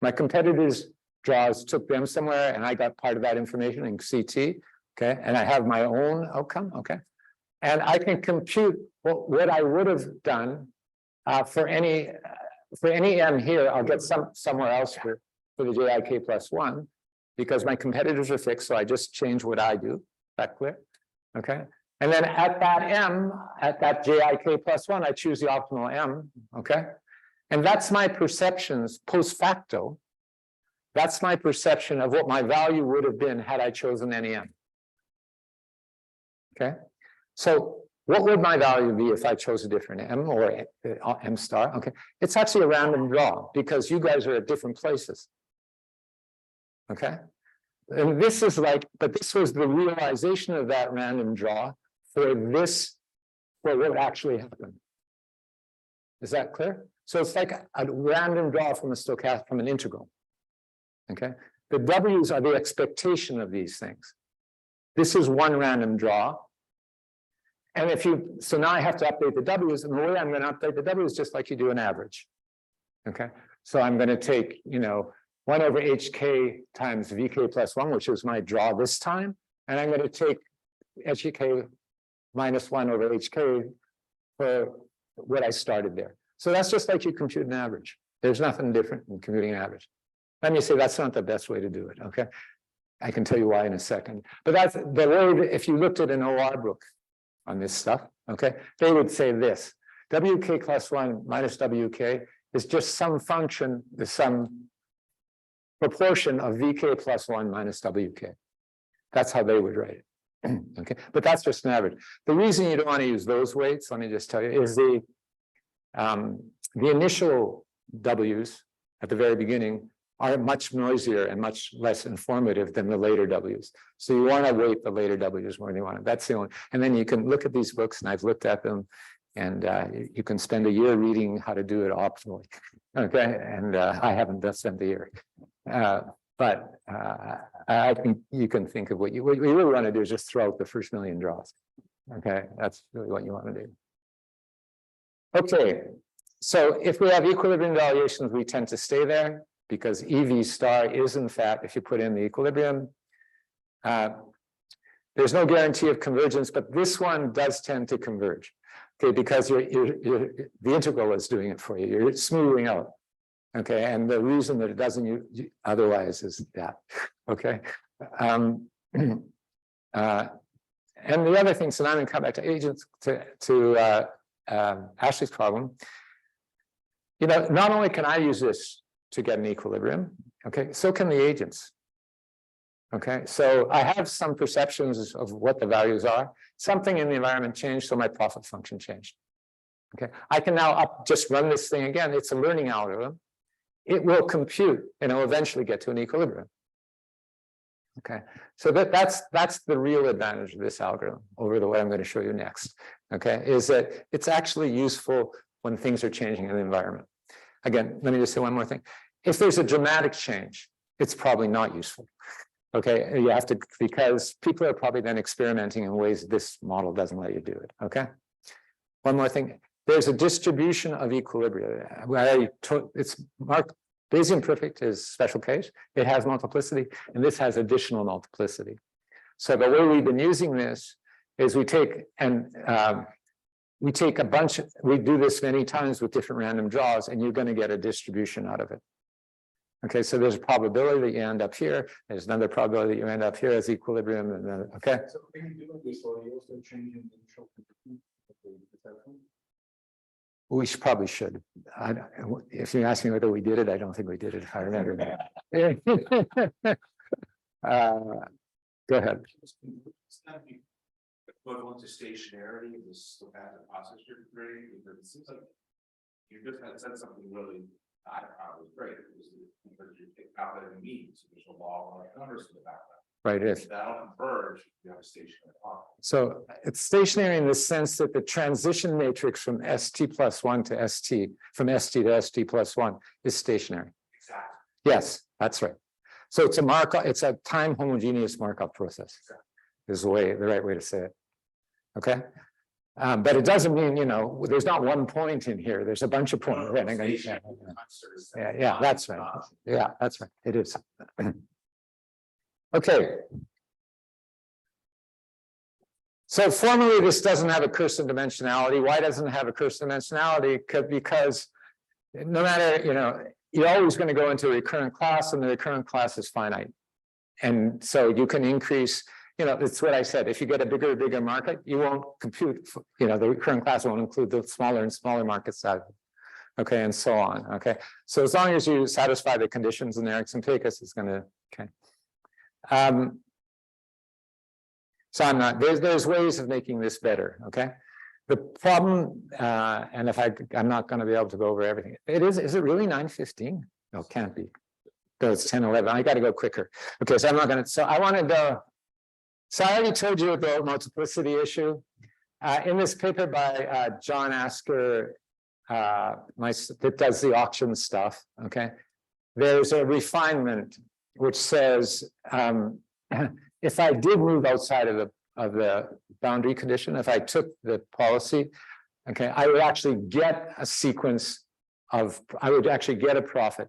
My competitors' draws took them somewhere, and I got part of that information in CT. Okay, and I have my own outcome. Okay, and I can compute what I would have done for any m here. I'll get somewhere else for the JIK plus 1 because my competitors are fixed. So I just change what I do. Is that clear? Okay. And then at that m, at that JIK plus 1, I choose the optimal m. Okay. And that's my perceptions post facto. That's my perception of what my value would have been had I chosen any m. Okay. So what would my value be if I chose a different m or m star? Okay. It's actually a random draw because you guys are at different places. Okay. And this is like, but this was the realization of that random draw for what actually happened. Is that clear? So it's like a random draw from a stochastic, from an integral. Okay. The W's are the expectation of these things. This is one random draw. And so now I have to update the W's, and the way I'm going to update the W is just like you do an average. Okay. So I'm going to take, 1 over HK times VK plus 1, which is my draw this time. And I'm going to take HK minus 1 over HK for what I started there. So that's just like you compute an average. There's nothing different in computing an average. Let me say that's not the best way to do it. Okay. I can tell you why in a second. But that's the way that if you looked at an OR book on this stuff, okay, they would say this. WK plus 1 minus WK is just some function, some proportion of VK plus 1 minus WK. That's how they would write it. Okay, but that's just an average. The reason you don't want to use those weights, let me just tell you, is the initial W's at the very beginning are much noisier and much less informative than the later W's. So you want to weight the later W's more than you want to. That's the only. And then you can look at these books, and I've looked at them, and you can spend a year reading how to do it optimally. Okay, and I haven't spent the year. But I think you can think of what you really want to do is just throw out the first million draws. Okay, that's really what you want to do. Okay, so if we have equilibrium valuations, we tend to stay there because EV star is in fact, if you put in the equilibrium, there's no guarantee of convergence, but this one does tend to converge. Okay, because the integral is doing it for you. You're smoothing out. Okay, and the reason that it doesn't otherwise is that. Okay, and the other thing, so now I'm going to come back to agents to Ashley's problem. Not only can I use this to get an equilibrium, okay, so can the agents. Okay, so I have some perceptions of what the values are. Something in the environment changed, so my profit function changed. Okay, I can now just run this thing again. It's a learning algorithm. It will compute and it will eventually get to an equilibrium. Okay, so that's the real advantage of this algorithm over the way I'm going to show you next. Okay, is that it's actually useful when things are changing in the environment. Again, let me just say one more thing. If there's a dramatic change, it's probably not useful. Okay, you have to, because people are probably then experimenting in ways this model doesn't let you do it. Okay, one more thing. There's a distribution of equilibria. It's marked Bayesian perfect is special case. It has multiplicity, and this has additional multiplicity. So the way we've been using this is we take a bunch. We do this many times with different random draws, and you're going to get a distribution out of it. Okay, so there's a probability that you end up here. There's another probability that you end up here as equilibrium, and then okay. So when you do this, are you also changing the initial perception? We probably should. If you ask me whether we did it, I don't think we did it. If I remember that. Go ahead. Going on to stationarity, this stochastic cost history degree, because it seems like you just had said something really, I thought was great, because you take out that it means, there's a law of numbers in the background. Right, it is. If that'll converge, you have a stationary cost. So it's stationary in the sense that the transition matrix from ST+1 to ST, from ST to ST plus 1 is stationary. Exactly. Yes, that's right. So it's a Markov, it's a time homogeneous Markov process. Is the right way to say it. Okay. But it doesn't mean, there's not one point in here. There's a bunch of points. Yeah, that's right. Yeah, that's right. It is. Okay. So formally, this doesn't have a Kirsten dimensionality. Why doesn't it have a Kirsten dimensionality? Because no matter, you're always going to go into a recurrent class, and the recurrent class is finite. And so you can increase, it's what I said. If you get a bigger market, you won't compute, the recurrent class won't include the smaller and smaller market size. Okay, and so on. Okay. So as long as you satisfy the conditions in Erickson Pakes, it's going to, okay. So I'm not, there's ways of making this better, okay? The problem, and if I'm not going to be able to go over everything. Is it really 9:15? No, it can't be. No, it's 10:11. I got to go quicker. Okay, so I'm not going to, so I wanted to, so I already told you about the multiplicity issue. In this paper by John Asker, that does the auction stuff, okay? There's a refinement which says, if I did move outside of the boundary condition, if I took the policy, okay, I would actually get a sequence of, I would actually get a profit,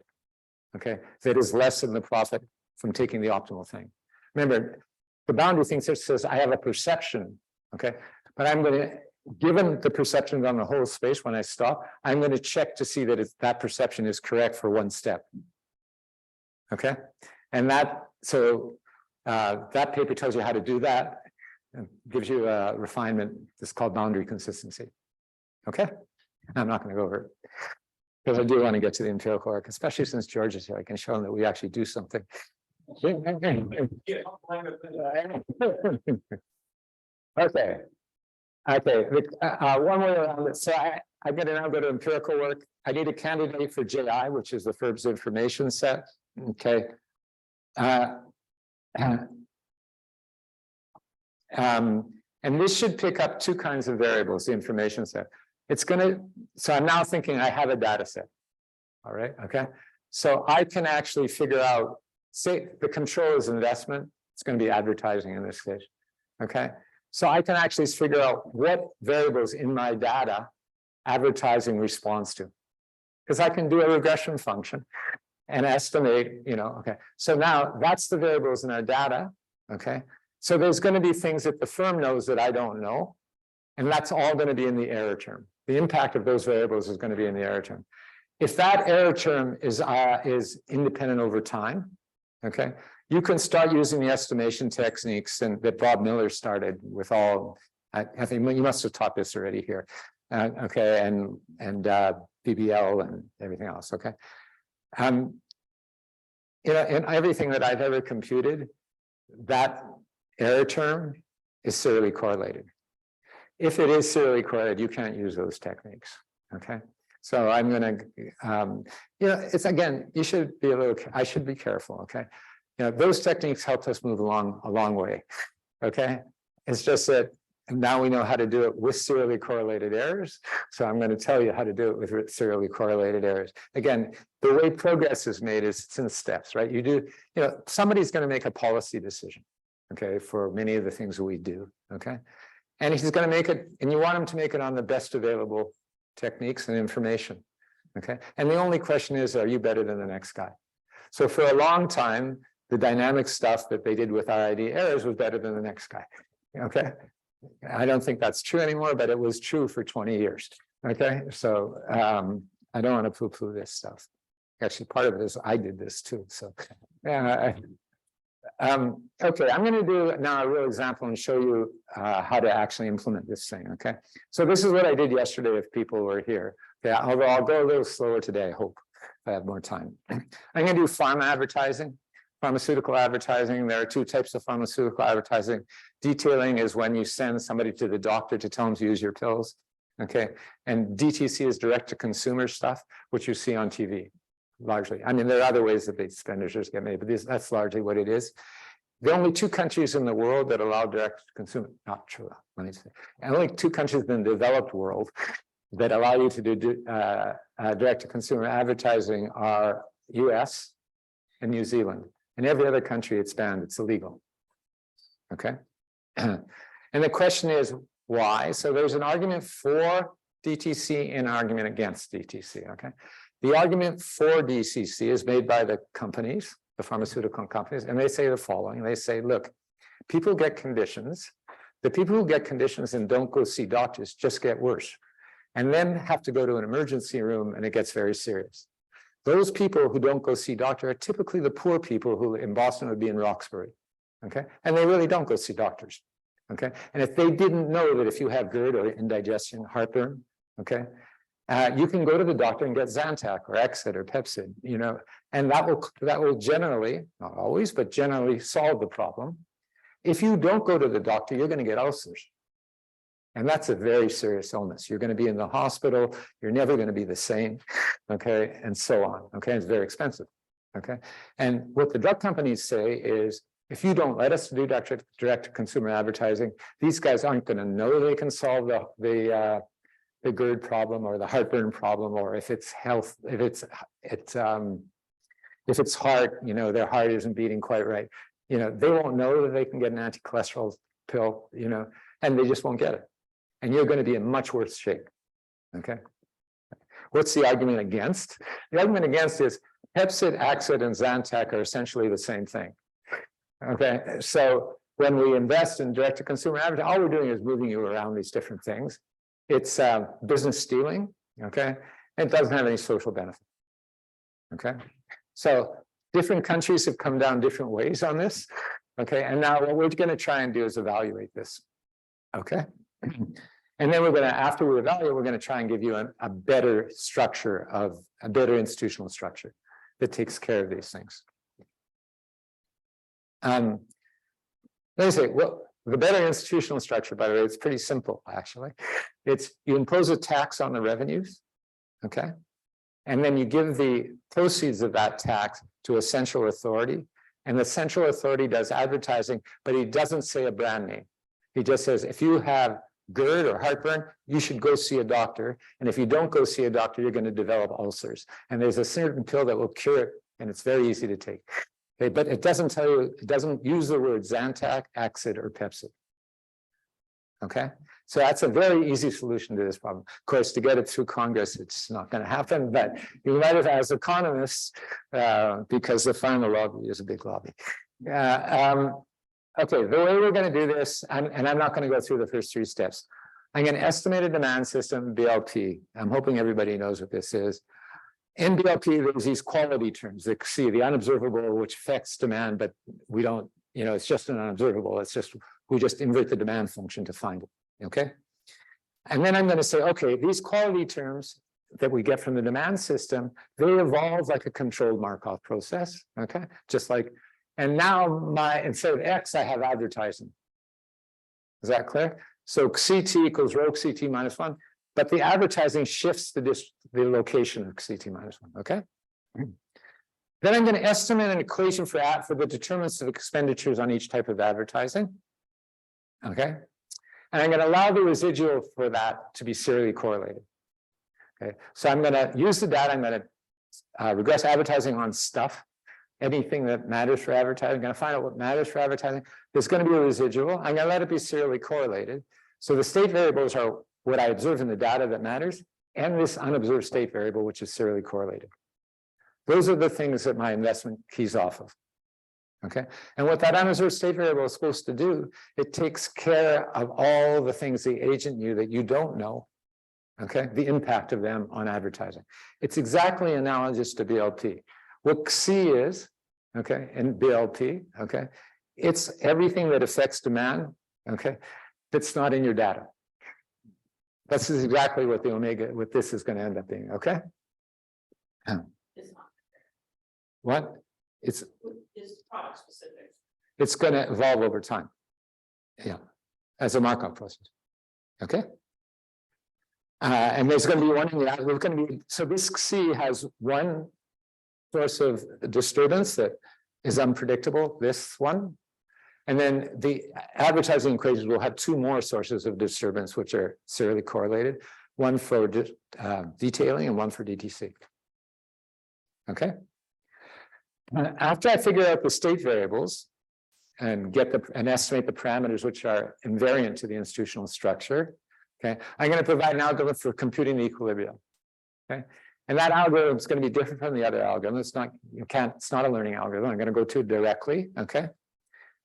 okay, that is less than the profit from taking the optimal thing. Remember, the boundary thing says I have a perception, okay, but I'm going to, given the perceptions on the whole space when I stop, I'm going to check to see that that perception is correct for one step. Okay, and that, so that paper tells you how to do that and gives you a refinement. It's called boundary consistency. Okay, I'm not going to go over it because I do want to get to the empirical work, especially since George is here. I can show him that we actually do something. Okay. Okay. One way around it. So I'm going to now go to empirical work. I need a candidate for JI, which is the FERB's information set. Okay. And this should pick up two kinds of variables, the information set. It's going to, so I'm now thinking I have a data set. All right. Okay. So I can actually figure out, say the control is investment. It's going to be advertising in this case. Okay. So I can actually figure out what variables in my data advertising responds to. Because I can do a regression function and estimate, okay. So now that's the variables in our data. Okay. So there's going to be things that the firm knows that I don't know. And that's all going to be in the error term. The impact of those variables is going to be in the error term. If that error term is independent over time, okay, you can start using the estimation techniques that Bob Miller started with all. I think you must have taught this already here, okay, and BBL and everything else, okay. In everything that I've ever computed, that error term is serially correlated. If it is serially correlated, you can't use those techniques, okay. So I'm going to, it's again, you should be I should be careful, okay. Those techniques helped us move along a long way, okay. It's just that now we know how to do it with serially correlated errors. So I'm going to tell you how to do it with serially correlated errors. Again, the way progress is made is it's in steps, right? You do, somebody's going to make a policy decision, okay, for many of the things that we do, okay. And he's going to make it, and you want him to make it on the best available techniques and information, okay. And the only question is, are you better than the next guy? So for a long time, the dynamic stuff that they did with RID errors was better than the next guy, okay. I don't think that's true anymore, but it was true for 20 years, okay. So I don't want to poo-poo this stuff. Actually, part of it is I did this too, so yeah. Okay, I'm going to do now a real example and show you how to actually implement this thing, okay? So this is what I did yesterday if people were here. Okay, although I'll go a little slower today, I hope, if I have more time. I'm going to do farm advertising. pharmaceutical advertising. There are two types of pharmaceutical advertising. Detailing is when you send somebody to the doctor to tell them to use your pills. Okay, and DTC is direct to consumer stuff, which you see on TV largely. I mean, there are other ways that the expenditures get made, but that's largely what it is. The only two countries in the world that allow direct to consumer, not true, let me say, only two countries in the developed world that allow you to do direct to consumer advertising are US and New Zealand. In every other country it's banned, it's illegal. Okay. And the question is why? So there's an argument for DTC and an argument against DTC. Okay. The argument for DTC is made by the companies, the pharmaceutical companies, and they say the following. They say, look, people get conditions. The people who get conditions and don't go see doctors just get worse, and then have to go to an emergency room, and it gets very serious. Those people who don't go see doctor are typically the poor people who in Boston would be in Roxbury. Okay. And they really don't go see doctors. Okay. And if they didn't know that if you have GERD or indigestion, heartburn, okay, you can go to the doctor and get Zantac or Exit or Pepsid, you know, and that will generally, not always, but generally solve the problem. If you don't go to the doctor, you're going to get ulcers. And that's a very serious illness. You're going to be in the hospital. You're never going to be the same. Okay. And so on. Okay. It's very expensive. Okay. And what the drug companies say is, if you don't let us do direct to consumer advertising, these guys aren't going to know they can solve the GERD problem or the heartburn problem, or if it's health, if it's heart, you know, their heart isn't beating quite right. You know, they won't know that they can get an anti-cholesterol pill, you know, and they just won't get it. And you're going to be in much worse shape. Okay. What's the argument against? The argument against is Pepsid, Axid, and Zantac are essentially the same thing. Okay. So when we invest in direct to consumer advertising, all we're doing is moving you around these different things. It's business stealing. Okay. It doesn't have any social benefit. Okay. So different countries have come down different ways on this. Okay. And now what we're going to try and do is evaluate this. Okay. And then we're going to, after we evaluate, we're going to try and give you a better structure of a better institutional structure that takes care of these things. Let me say, well, the better institutional structure, by the way, it's pretty simple, actually. It's you impose a tax on the revenues, okay? And then you give the proceeds of that tax to a central authority, and the central authority does advertising, but he doesn't say a brand name. He just says, if you have GERD or heartburn, you should go see a doctor. And if you don't go see a doctor, you're going to develop ulcers. And there's a certain pill that will cure it, and it's very easy to take. Okay, but it doesn't tell you, it doesn't use the word Zantac, Axid, or Pepsid. Okay, so that's a very easy solution to this problem. Of course, to get it through Congress, it's not going to happen, but you might have, as economists, because the pharma lobby is a big lobby. Okay, the way we're going to do this, and I'm not going to go through the first three steps. I'm going to estimate a demand system, BLP. I'm hoping everybody knows what this is. In BLP, there's these quality terms that see the unobservable, which affects demand, but we don't, you know, it's just an unobservable. It's just, we just invert the demand function to find it. Okay. And then I'm going to say, okay, these quality terms that we get from the demand system, they evolve like a controlled Markov process. Okay. Just like, and now instead of X, I have advertising. Is that clear? So CT equals rho CT minus 1. But the advertising shifts the location of CT minus 1, okay? Then I'm going to estimate an equation for the determinants of expenditures on each type of advertising, okay? And I'm going to allow the residual for that to be serially correlated, okay? So I'm going to use the data, I'm going to regress advertising on stuff, anything that matters for advertising. I'm going to find out what matters for advertising. There's going to be a residual. I'm going to let it be serially correlated. So the state variables are what I observe in the data that matters, and this unobserved state variable, which is serially correlated. Those are the things that my investment keys off of. Okay. And what that unobserved state variable is supposed to do, it takes care of all the things the agent knew that you don't know. Okay. The impact of them on advertising. It's exactly analogous to BLP. What C is, okay, in BLP, okay, it's everything that affects demand, okay, that's not in your data. This is exactly what what this is going to end up being, okay? It's not. What? It's product specific. It's going to evolve over time. Yeah, as a Markov process. Okay. And there's going to be one in the, there's going to be, so this C has one source of disturbance that is unpredictable, this one. And then the advertising equations will have two more sources of disturbance, which are serially correlated, one for detailing and one for DTC. Okay. After I figure out the state variables and get and estimate the parameters which are invariant to the institutional structure, okay, I'm going to provide an algorithm for computing the equilibrium. Okay. And that algorithm is going to be different from the other algorithm. It's not, it's not a learning algorithm. I'm going to go to it directly. Okay.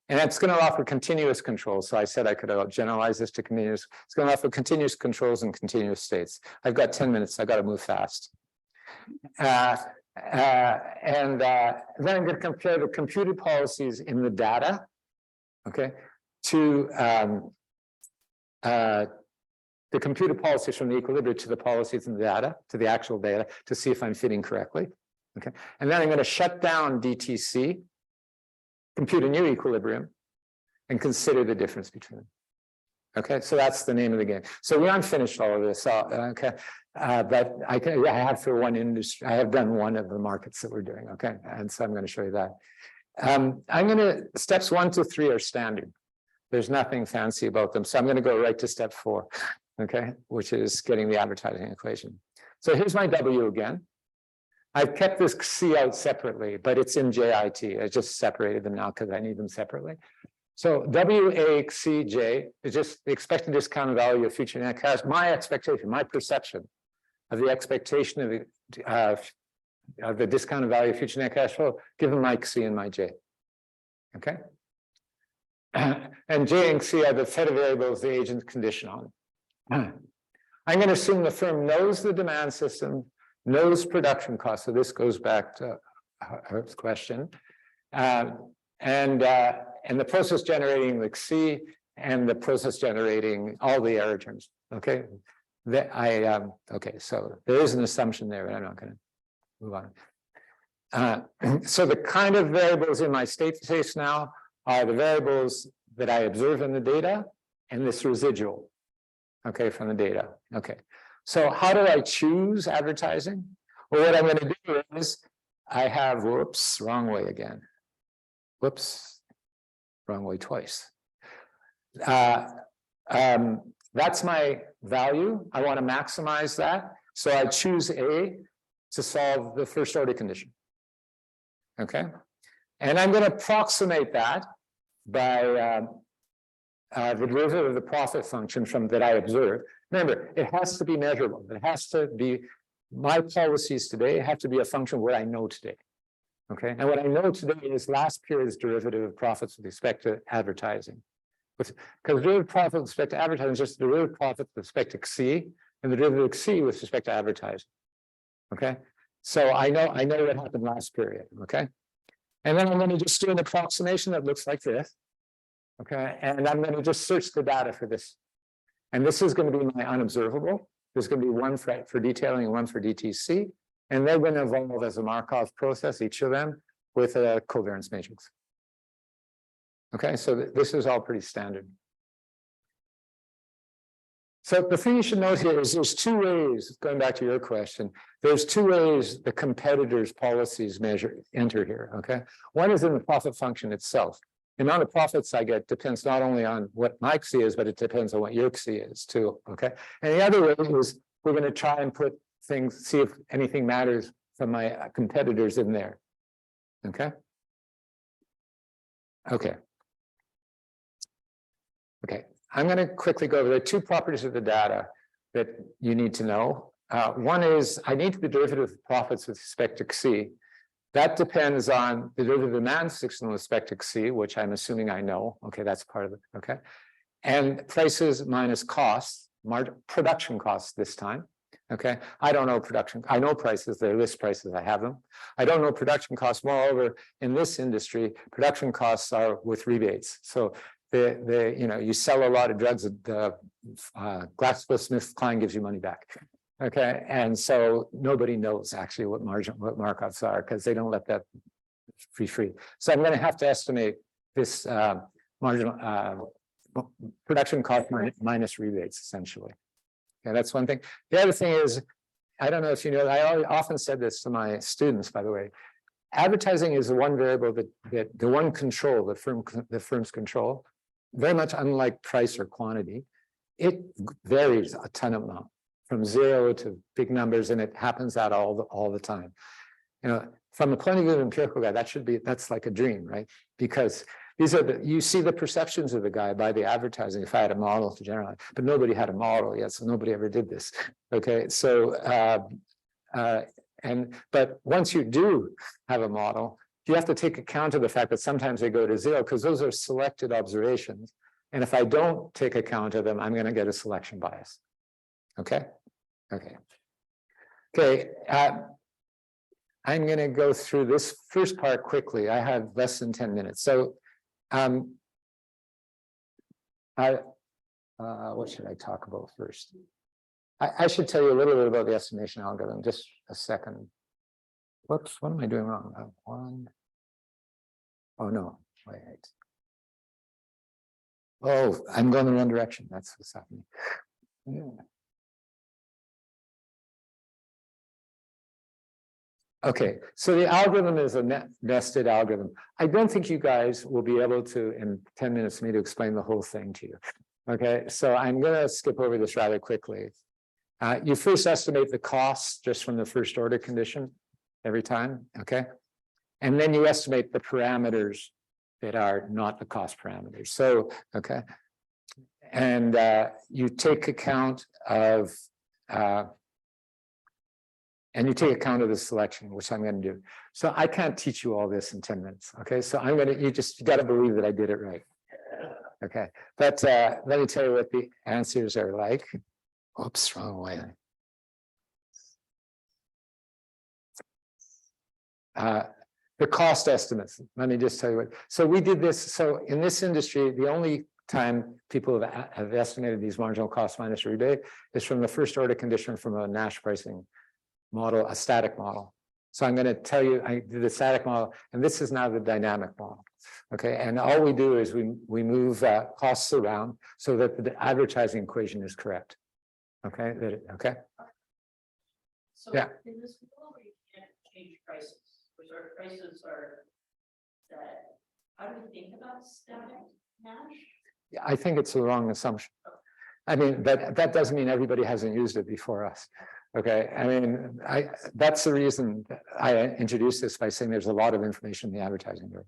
And it's going to offer continuous controls. So I said I could generalize this to continuous. It's going to offer continuous controls and continuous states. I've got 10 minutes. I've got to move fast. Then I'm going to compare the computed policies in the data, okay, to the computed policies from the equilibrium to the policies in the data, to the actual data, to see if I'm fitting correctly. Okay. And then I'm going to shut down DTC, compute a new equilibrium, and consider the difference between them. Okay, so that's the name of the game. So we aren't finished all of this. Okay, but I have for one industry, I have done one of the markets that we're doing. Okay, and so I'm going to show you that. Steps 1 to 3 are standard. There's nothing fancy about them. So I'm going to go right to step 4. Okay, which is getting the advertising equation. So here's my W again. I've kept this C out separately, but it's in JIT. I just separated them now because I need them separately. So WAXCJ is just the expected discounted value of future net cash. My expectation, my perception of the expectation of the discounted value of future net cash flow, given my C and my J. Okay. And J and C are the set of variables the agent's condition on. I'm going to assume the firm knows the demand system, knows production costs. So this goes back to her question. And the process generating the C and the process generating all the error terms. Okay. Okay, so there is an assumption there, but I'm not going to move on. So the kind of variables in my state space now are the variables that I observe in the data and this residual, okay, from the data. Okay. So how do I choose advertising? Well, what I'm going to do is I have, whoops, wrong way again. Whoops, wrong way twice. That's my value. I want to maximize that. So I choose A to solve the first order condition. Okay. And I'm going to approximate that by the derivative of the profit function from that I observe. Remember, it has to be measurable. It has to be, my policies today have to be a function of what I know today. Okay, and what I know today is last period's derivative of profits with respect to advertising. Because derivative profit with respect to advertising is just the derivative profit with respect to C, and the derivative of C with respect to advertising. Okay, so I know what happened last period. Okay, and then I'm going to just do an approximation that looks like this. Okay, and I'm going to just search the data for this. And this is going to be my unobservable. There's going to be one for detailing and one for DTC. And they're going to evolve as a Markov process, each of them, with a covariance matrix. Okay, so this is all pretty standard. So the thing you should note here is there's two ways, going back to your question, there's two ways the competitors' policies enter here, okay? One is in the profit function itself. The amount of profits I get depends not only on what my XC is, but it depends on what your XC is too, okay? And the other way is we're going to try and put things, see if anything matters from my competitors in there, okay? Okay. Okay, I'm going to quickly go over the two properties of the data that you need to know. One is I need the derivative of profits with respect to XC. That depends on the derivative of demand system with respect to XC, which I'm assuming I know. Okay, that's part of it. Okay. And prices minus costs, production costs this time. Okay, I don't know production. I know prices, they're list prices, I have them. I don't know production costs. Moreover, in this industry, production costs are with rebates. So you sell a lot of drugs, GlaxoSmithKline gives you money back. Okay, and so nobody knows actually what markups are because they don't let that free. So I'm going to have to estimate this marginal production cost minus rebates, essentially. Okay, that's one thing. The other thing is, I don't know if you know, I often said this to my students, by the way. Advertising is the one variable that the one control, the firm's control, very much unlike price or quantity. It varies a ton of amount, from 0 to big numbers, and it happens out all the time. You know, from the point of view of an empirical guy, that's like a dream, right? Because these are you see the perceptions of the guy by the advertising. If I had a model to generalize, but nobody had a model yet, so nobody ever did this. Okay, so but once you do have a model, you have to take account of the fact that sometimes they go to 0 because those are selected observations. And if I don't take account of them, I'm going to get a selection bias. Okay. I'm going to go through this first part quickly. I have less than 10 minutes. So what should I talk about first? I should tell you a little bit about the estimation algorithm, just a second. Whoops, what am I doing wrong? Oh no, wait. Oh, I'm going the wrong direction. That's what's happening. Yeah. Okay, so the algorithm is a nested algorithm. I don't think you guys will be able to, in 10 minutes, for me to explain the whole thing to you. Okay, so I'm going to skip over this rather quickly. You first estimate the costs just from the first order condition every time, okay? And then you estimate the parameters that are not the cost parameters. So, okay. And you take account of the selection, which I'm going to do. So I can't teach you all this in 10 minutes. Okay, so you got to believe that I did it right. Okay, but let me tell you what the answers are like. Oops, wrong way. The cost estimates. Let me just tell you what. So we did this. So in this industry, the only time people have estimated these marginal costs minus rebate is from the first order condition from a Nash pricing model, a static model. So I'm going to tell you, I did the static model, and this is now the dynamic model. Okay, and all we do is we move costs around so that the advertising equation is correct. Okay, okay. So yeah. in this world, you can't change prices, which our prices are that. How do we think about static Nash? Yeah, I think it's the wrong assumption. I mean, that doesn't mean everybody hasn't used it before us. Okay, I mean, that's the reason I introduced this by saying there's a lot of information in the advertising area.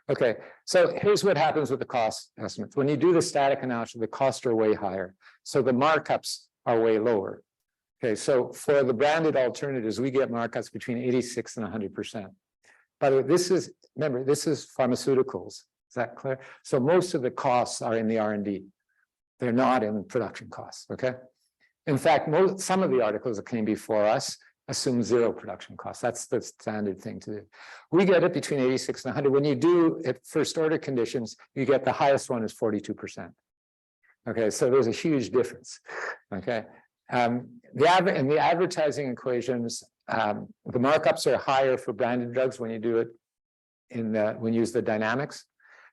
Okay, so here's what happens with the cost estimates. When you do the static analysis, the costs are way higher. So the markups are way lower. Okay, so for the branded alternatives, we get markups between 86 and 100%. By the way, remember, this is pharmaceuticals. Is that clear? So most of the costs are in the R&D. They're not in production costs, okay? In fact, some of the articles that came before us assume 0 production costs. That's the standard thing to do. We get it between 86 and 100. When you do it first order conditions, you get the highest one is 42%. Okay, so there's a huge difference. Okay, the advertising equations, the markups are higher for branded drugs when you do it when you use the dynamics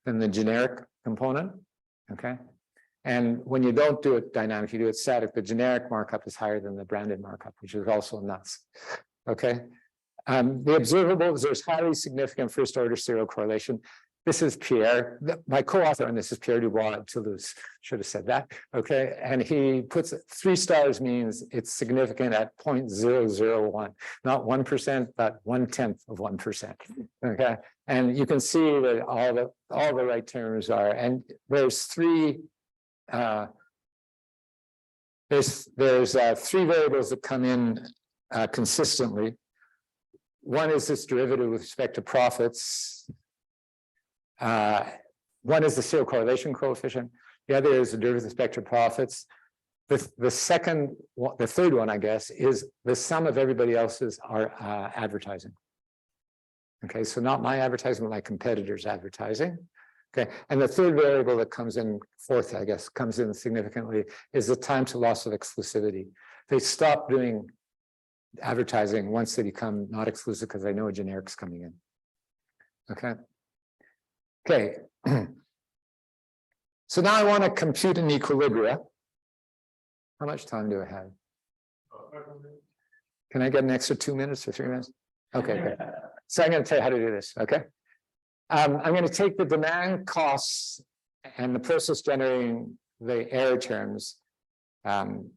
than the generic component. Okay. And when you don't do it dynamic, you do it static, the generic markup is higher than the branded markup, which is also nuts. Okay. The observables, there's highly significant first order serial correlation. This is Pierre. My co-author on this is Pierre Dubois. Toulouse should have said that. Okay. And he puts 3 stars means it's significant at 0.001, not 1%, but 1/10 of 1%. Okay. And you can see that all the right terms are, and there's 3 3 variables that come in consistently. One is this derivative with respect to profits. One is the serial correlation coefficient. The other is the derivative with respect to profits. The third one, I guess, is the sum of everybody else's advertising. Okay, so not my advertising, but my competitors' advertising. Okay, and the third variable that comes in fourth, I guess, comes in significantly is the time to loss of exclusivity. They stop doing advertising once they become not exclusive because they know a generic's coming in. Okay. Okay. So now I want to compute an equilibria. How much time do I have? Can I get an extra 2 minutes or 3 minutes? Okay, good. So I'm going to tell you how to do this, okay? I'm going to take the demand costs and the process generating the error terms from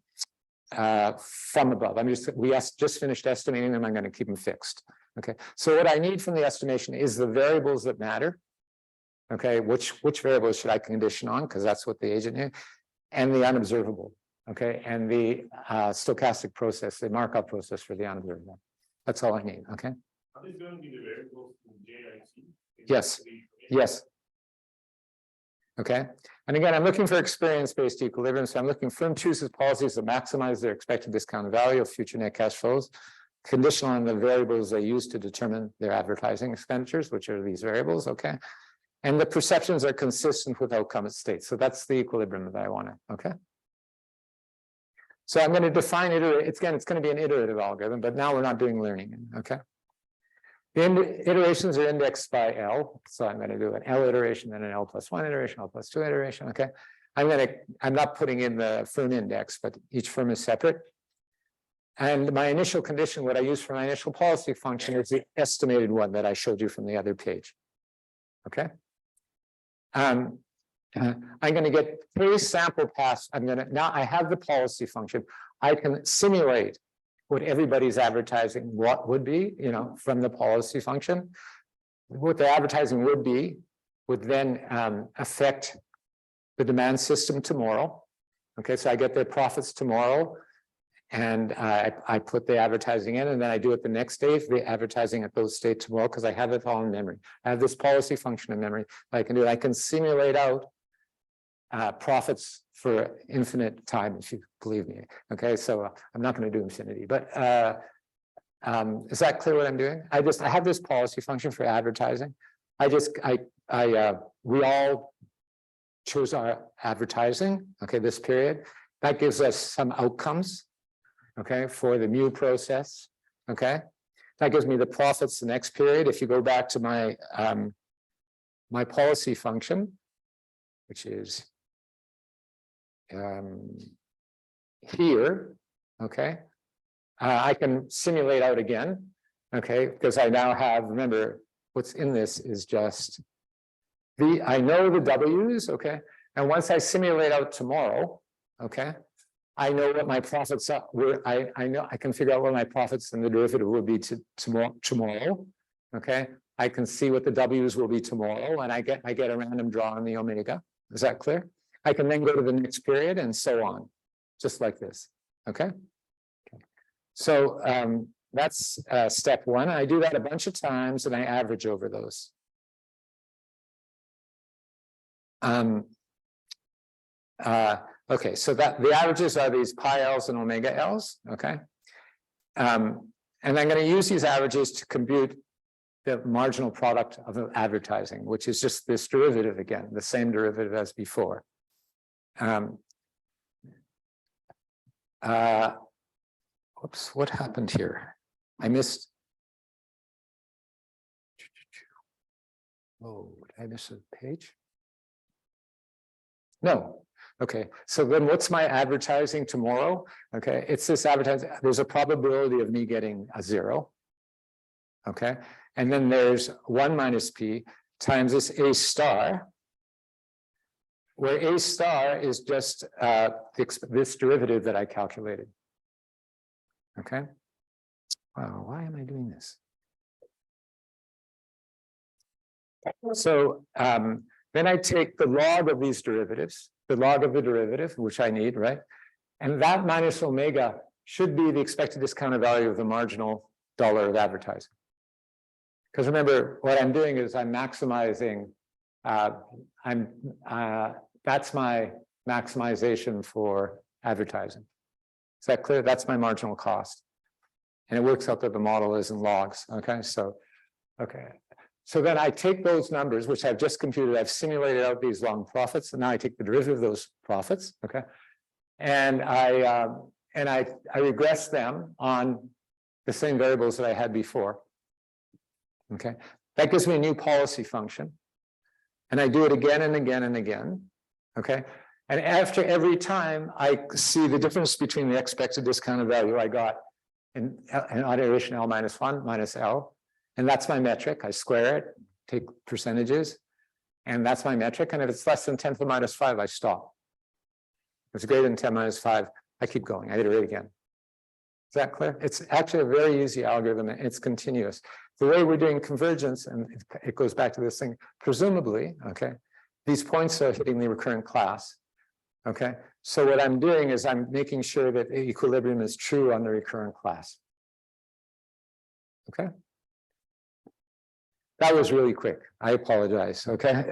above. We just finished estimating them. I'm going to keep them fixed. Okay, so what I need from the estimation is the variables that matter. Okay, which variables should I condition on? Because that's what the agent knew, and the unobservable. Okay, and the stochastic process, the Markov process for the unobservable. That's all I need. Okay. Are these going to be the variables from JIC? Yes. Yes. Okay. And again, I'm looking for experience-based equilibrium. So I'm looking firm chooses policies that maximize their expected discounted value of future net cash flows, conditional on the variables they use to determine their advertising expenditures, which are these variables. Okay. And the perceptions are consistent with outcome at state. So that's the equilibrium that I want to. Okay. So I'm going to define it. It's going to be an iterative algorithm, but now we're not doing learning. Okay. The iterations are indexed by L. So I'm going to do an L iteration, then an L plus 1 iteration, L plus 2 iteration. Okay. I'm not putting in the firm index, but each firm is separate. And my initial condition, what I use for my initial policy function is the estimated one that I showed you from the other page. Okay. I'm going to get K sample pass. Now I have the policy function. I can simulate what everybody's advertising what would be, from the policy function. What the advertising would be would then affect the demand system tomorrow. Okay, so I get their profits tomorrow, and I put the advertising in, and then I do it the next day, the advertising at those states tomorrow, because I have it all in memory. I have this policy function in memory. I can do it. I can simulate out profits for infinite time, if you believe me. Okay, so I'm not going to do infinity, but is that clear what I'm doing? I have this policy function for advertising. We all chose our advertising. Okay, this period that gives us some outcomes. Okay, for the mu process. Okay, that gives me the profits the next period. If you go back to my my policy function, which is here, okay, I can simulate out again, okay, because I now have, remember, what's in this is just I know the W's, okay, and once I simulate out tomorrow, okay, I know what my profits are. I know I can figure out what my profits and the derivative will be tomorrow, okay. I can see what the W's will be tomorrow, and I get a random draw on the omega. Is that clear? I can then go to the next period and so on, just like this. Okay. So that's step one. I do that a bunch of times and I average over those. Okay, so that the averages are these pi L's and omega L's. Okay. And I'm going to use these averages to compute the marginal product of advertising, which is just this derivative again, the same derivative as before. Whoops, what happened here? I missed. Oh, did I miss a page? No. Okay, so then what's my advertising tomorrow? Okay, it's this advertising. There's a probability of me getting a 0. Okay, and then there's 1 minus P times this A star, where A star is just this derivative that I calculated. Okay. Wow, why am I doing this? So then I take the log of these derivatives, the log of the derivative, which I need, right? And that minus omega should be the expected discounted value of the marginal dollar of advertising. Because remember, what I'm doing is I'm maximizing, that's my maximization for advertising. Is that clear? That's my marginal cost. And it works out that the model is in logs. Okay, so, okay. So then I take those numbers, which I've just computed, I've simulated out these long profits, and now I take the derivative of those profits, okay? And I regress them on the same variables that I had before. Okay, That gives me a new policy function. And I do it again and again and again, okay? And after every time, I see the difference between the expected discounted value I got in iteration L minus 1 minus L. And that's my metric. I square it, take percentages, and that's my metric. And if it's less than 10 to the minus 5, I stop. If it's greater than 10 minus 5, I keep going. I iterate again. Is that clear? It's actually a very easy algorithm, and it's continuous. The way we're doing convergence, and it goes back to this thing, presumably, okay, these points are hitting the recurrent class, okay? So what I'm doing is I'm making sure that equilibrium is true on the recurrent class, okay? That was really quick. I apologize, okay?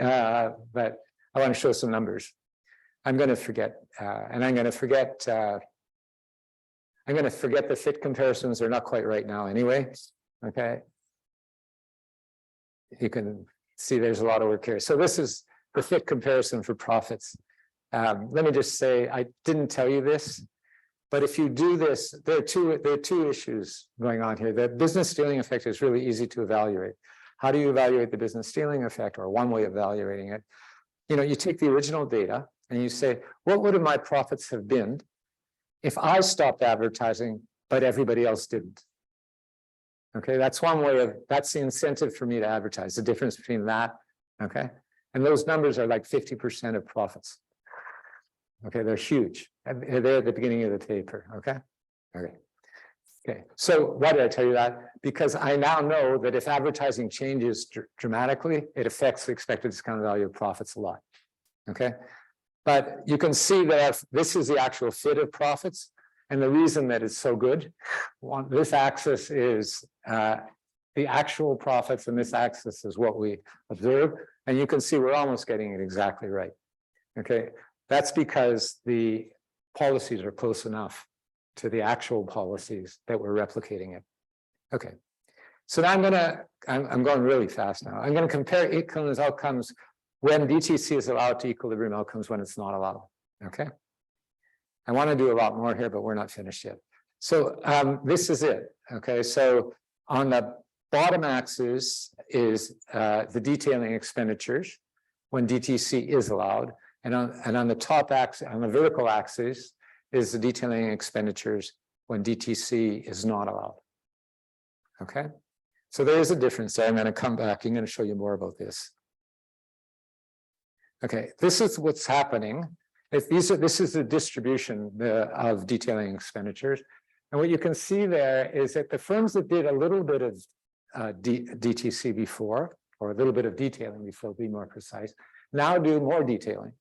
But I want to show some numbers. I'm going to forget, and I'm going to forget the fit comparisons. They're not quite right now anyway, okay? You can see there's a lot of work here. So this is the fit comparison for profits. Let me just say, I didn't tell you this, but if you do this, there are two issues going on here. The business stealing effect is really easy to evaluate. How do you evaluate the business stealing effect, or one way of evaluating it? You know, you take the original data and you say, what would my profits have been if I stopped advertising, but everybody else didn't? Okay, that's one way of, that's the incentive for me to advertise, the difference between that, okay? And those numbers are like 50% of profits. Okay, they're huge. They're at the beginning of the paper, okay? Okay, so why did I tell you that? Because I now know that if advertising changes dramatically, it affects the expected discounted value of profits a lot, okay? But you can see that this is the actual fit of profits. And the reason that it's so good, this axis is the actual profits, and this axis is what we observe. And you can see we're almost getting it exactly right. Okay, that's because the policies are close enough to the actual policies that we're replicating it. Okay, so now I'm going really fast now. I'm going to compare equivalent outcomes when DTC is allowed to equilibrium outcomes when it's not allowed. Okay. I want to do a lot more here, but we're not finished yet. So this is it. Okay, so on the bottom axis is the detailing expenditures when DTC is allowed, and on the top axis, on the vertical axis, is the detailing expenditures when DTC is not allowed. Okay, so there is a difference there. I'm going to come back. I'm going to show you more about this. Okay, this is what's happening. This is the distribution of detailing expenditures. And what you can see there is that the firms that did a little bit of DTC before, or a little bit of detailing before, to be more precise, now do more detailing.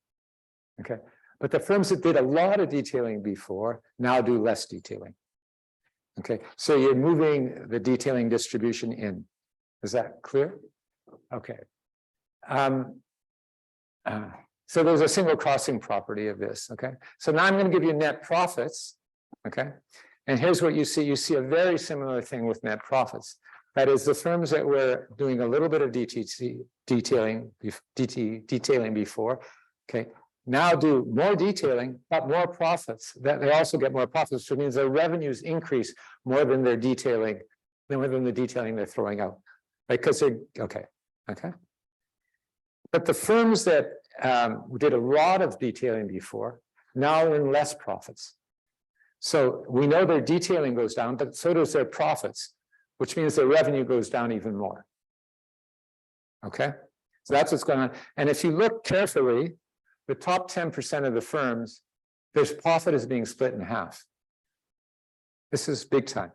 Okay, but the firms that did a lot of detailing before now do less detailing. Okay, so you're moving the detailing distribution in. Is that clear? Okay. So there's a single crossing property of this, okay? So now I'm going to give you net profits, okay? And here's what you see. You see a very similar thing with net profits. That is, the firms that were doing a little bit of detailing before, okay, now do more detailing, but more profits. That they also get more profits, which means their revenues increase more than their detailing, than the detailing they're throwing out, right? Because they're, okay. But the firms that did a lot of detailing before now earn less profits. So we know their detailing goes down, but so does their profits, which means their revenue goes down even more. Okay, so that's what's going on. And if you look carefully, the top 10% of the firms, their profit is being split in half. This is big time.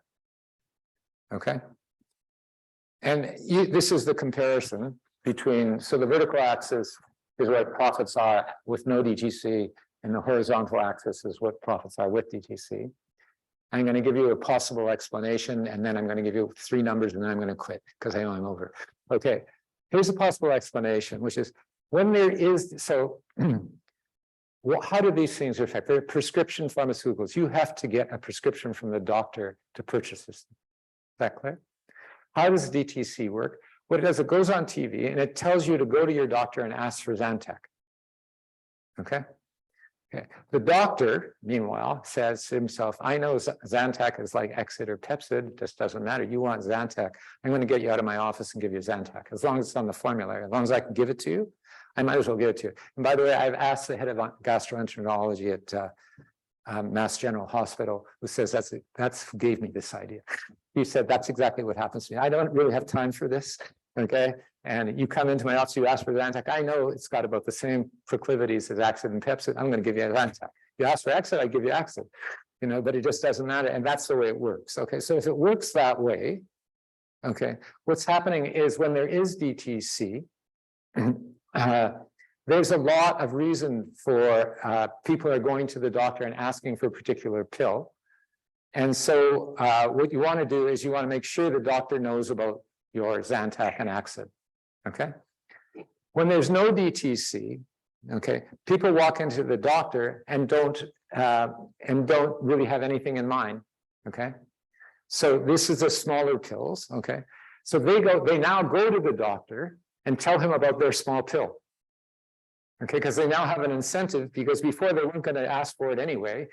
Okay, and this is the comparison between, so the vertical axis is what profits are with no DTC, and the horizontal axis is what profits are with DTC. I'm going to give you a possible explanation, and then I'm going to give you 3 numbers, and then I'm going to quit because I know I'm over. Okay, here's a possible explanation, which is when there is, so how do these things affect? They're prescription pharmaceuticals. You have to get a prescription from the doctor to purchase this. Is that clear? How does DTC work? What it does, it goes on TV and it tells you to go to your doctor and ask for Zantac. Okay. Okay, the doctor, meanwhile, says to himself, I know Zantac is like Exit or Pepsid, just doesn't matter. You want Zantac, I'm going to get you out of my office and give you Zantac. As long as it's on the formulary, as long as I can give it to you, I might as well give it to you. And by the way, I've asked the head of gastroenterology at Mass General Hospital, who says that's who gave me this idea. He said, that's exactly what happens to me. I don't really have time for this, okay? And you come into my office, you ask for Zantac. I know it's got about the same proclivities as Exit and Pepsid. I'm going to give you Zantac. You ask for Exit, I give you Exit. You know, but it just doesn't matter. And that's the way it works. Okay, so if it works that way, okay, what's happening is when there is DTC, there's a lot of reason for people are going to the doctor and asking for a particular pill. And so what you want to do is you want to make sure the doctor knows about your Zantac and Exit. Okay. When there's no DTC, okay, people walk into the doctor and don't really have anything in mind. Okay. So this is the smaller pills. Okay. So they now go to the doctor and tell him about their small pill. Okay, because they now have an incentive, because before they weren't going to ask for it anyway.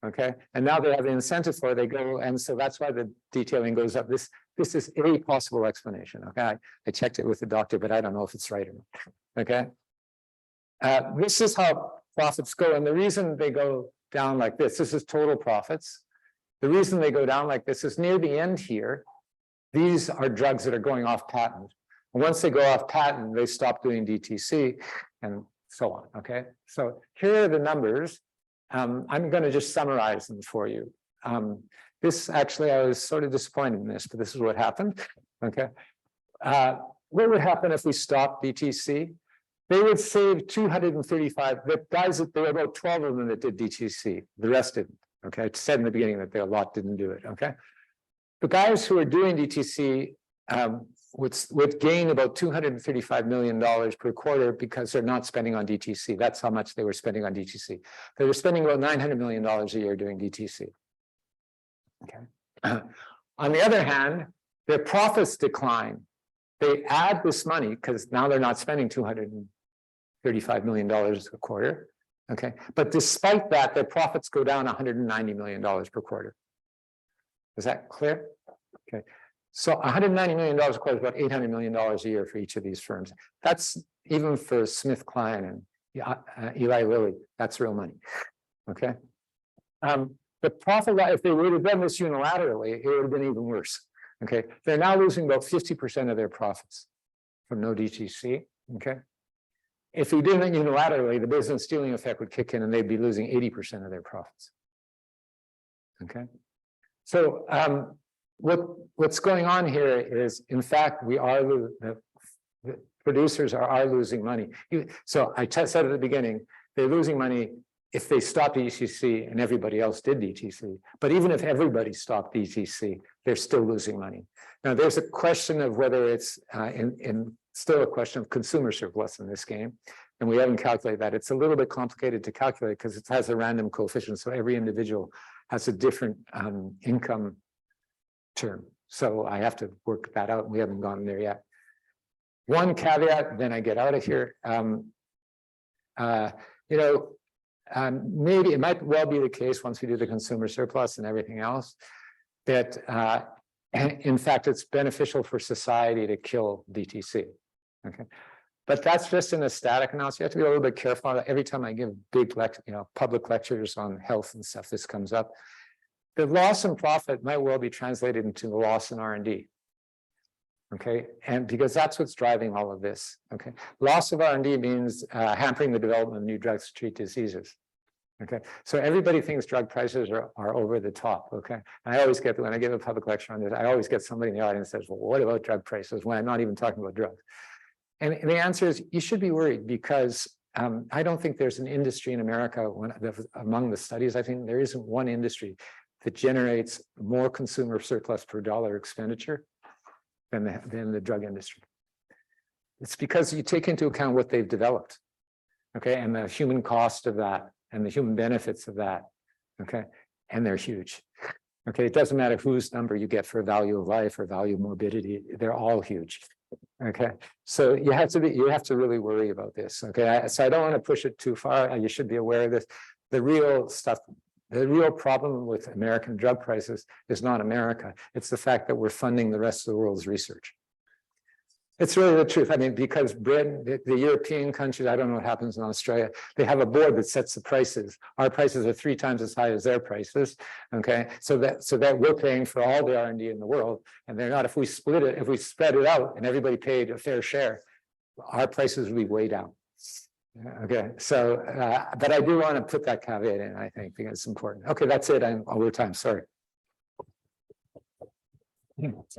Okay, and now they have the incentive for it, they go, and so that's why the detailing goes up. This is a possible explanation. Okay, I checked it with the doctor, but I don't know if it's right or not. Okay, this is how profits go, and the reason they go down like this is total profits. The reason they go down like this is near the end here. These are drugs that are going off patent. And once they go off patent, they stop doing DTC and so on. Okay, so here are the numbers. I'm going to just summarize them for you. This actually, I was sort of disappointed in this, but this is what happened. Okay, what would happen if we stopped DTC? They would save 235. The guys, there were about 12 of them that did DTC. The rest didn't. Okay, I said in the beginning that there a lot didn't do it. Okay, the guys who are doing DTC would gain about $235 million per quarter because they're not spending on DTC. That's how much they were spending on DTC. They were spending about $900 million a year doing DTC. Okay. On the other hand, their profits decline. They add this money because now they're not spending $235 million a quarter. Okay. But despite that, their profits go down $190 million per quarter. Is that clear? Okay. So $190 million a quarter is about $800 million a year for each of these firms. That's even for SmithKline and Eli Lilly. That's real money. Okay. The profit, if they would have done this unilaterally, it would have been even worse. Okay. They're now losing about 50% of their profits from no DTC. Okay. If we did it unilaterally, the business stealing effect would kick in and they'd be losing 80% of their profits. Okay. So, what's going on here is, in fact, the producers are losing money. So I said at the beginning, they're losing money if they stopped DTC and everybody else did DTC. But even if everybody stopped DTC, they're still losing money. Now, there's a question of whether it's still a question of consumer surplus in this game. And we haven't calculated that. It's a little bit complicated to calculate because it has a random coefficient. So every individual has a different income term. So I have to work that out. We haven't gone there yet. One caveat, then I get out of here. Maybe it might well be the case once we do the consumer surplus and everything else that in fact it's beneficial for society to kill DTC. Okay, but that's just in a static analysis. You have to be a little bit careful. Every time I give big public lectures on health and stuff, this comes up. The loss in profit might well be translated into the loss in R&D. Okay, and because that's what's driving all of this. Okay, loss of R&D means hampering the development of new drugs to treat diseases. Okay, so everybody thinks drug prices are over the top. Okay, and I always get, when I give a public lecture on this, I always get somebody in the audience that says, well, what about drug prices when I'm not even talking about drugs? And the answer is you should be worried because I don't think there's an industry in America, among the studies, I think there isn't one industry that generates more consumer surplus per dollar expenditure than the drug industry. It's because you take into account what they've developed, okay, and the human cost of that and the human benefits of that, okay, and they're huge. Okay, it doesn't matter whose number you get for value of life or value of morbidity, they're all huge. Okay, so you have to really worry about this. Okay, so I don't want to push it too far. You should be aware of this. the real stuff, the real problem with American drug prices is not America. It's the fact that we're funding the rest of the world's research. It's really the truth. I mean, because Britain, the European countries, I don't know what happens in Australia, they have a board that sets the prices. Our prices are 3 times as high as their prices. Okay, so that we're paying for all the R&D in the world, and they're not. If we split it, if we spread it out, and everybody paid a fair share, our prices would be way down. Okay, so but I do want to put that caveat in. I think because it's important. Okay, that's it. I'm over time. Sorry.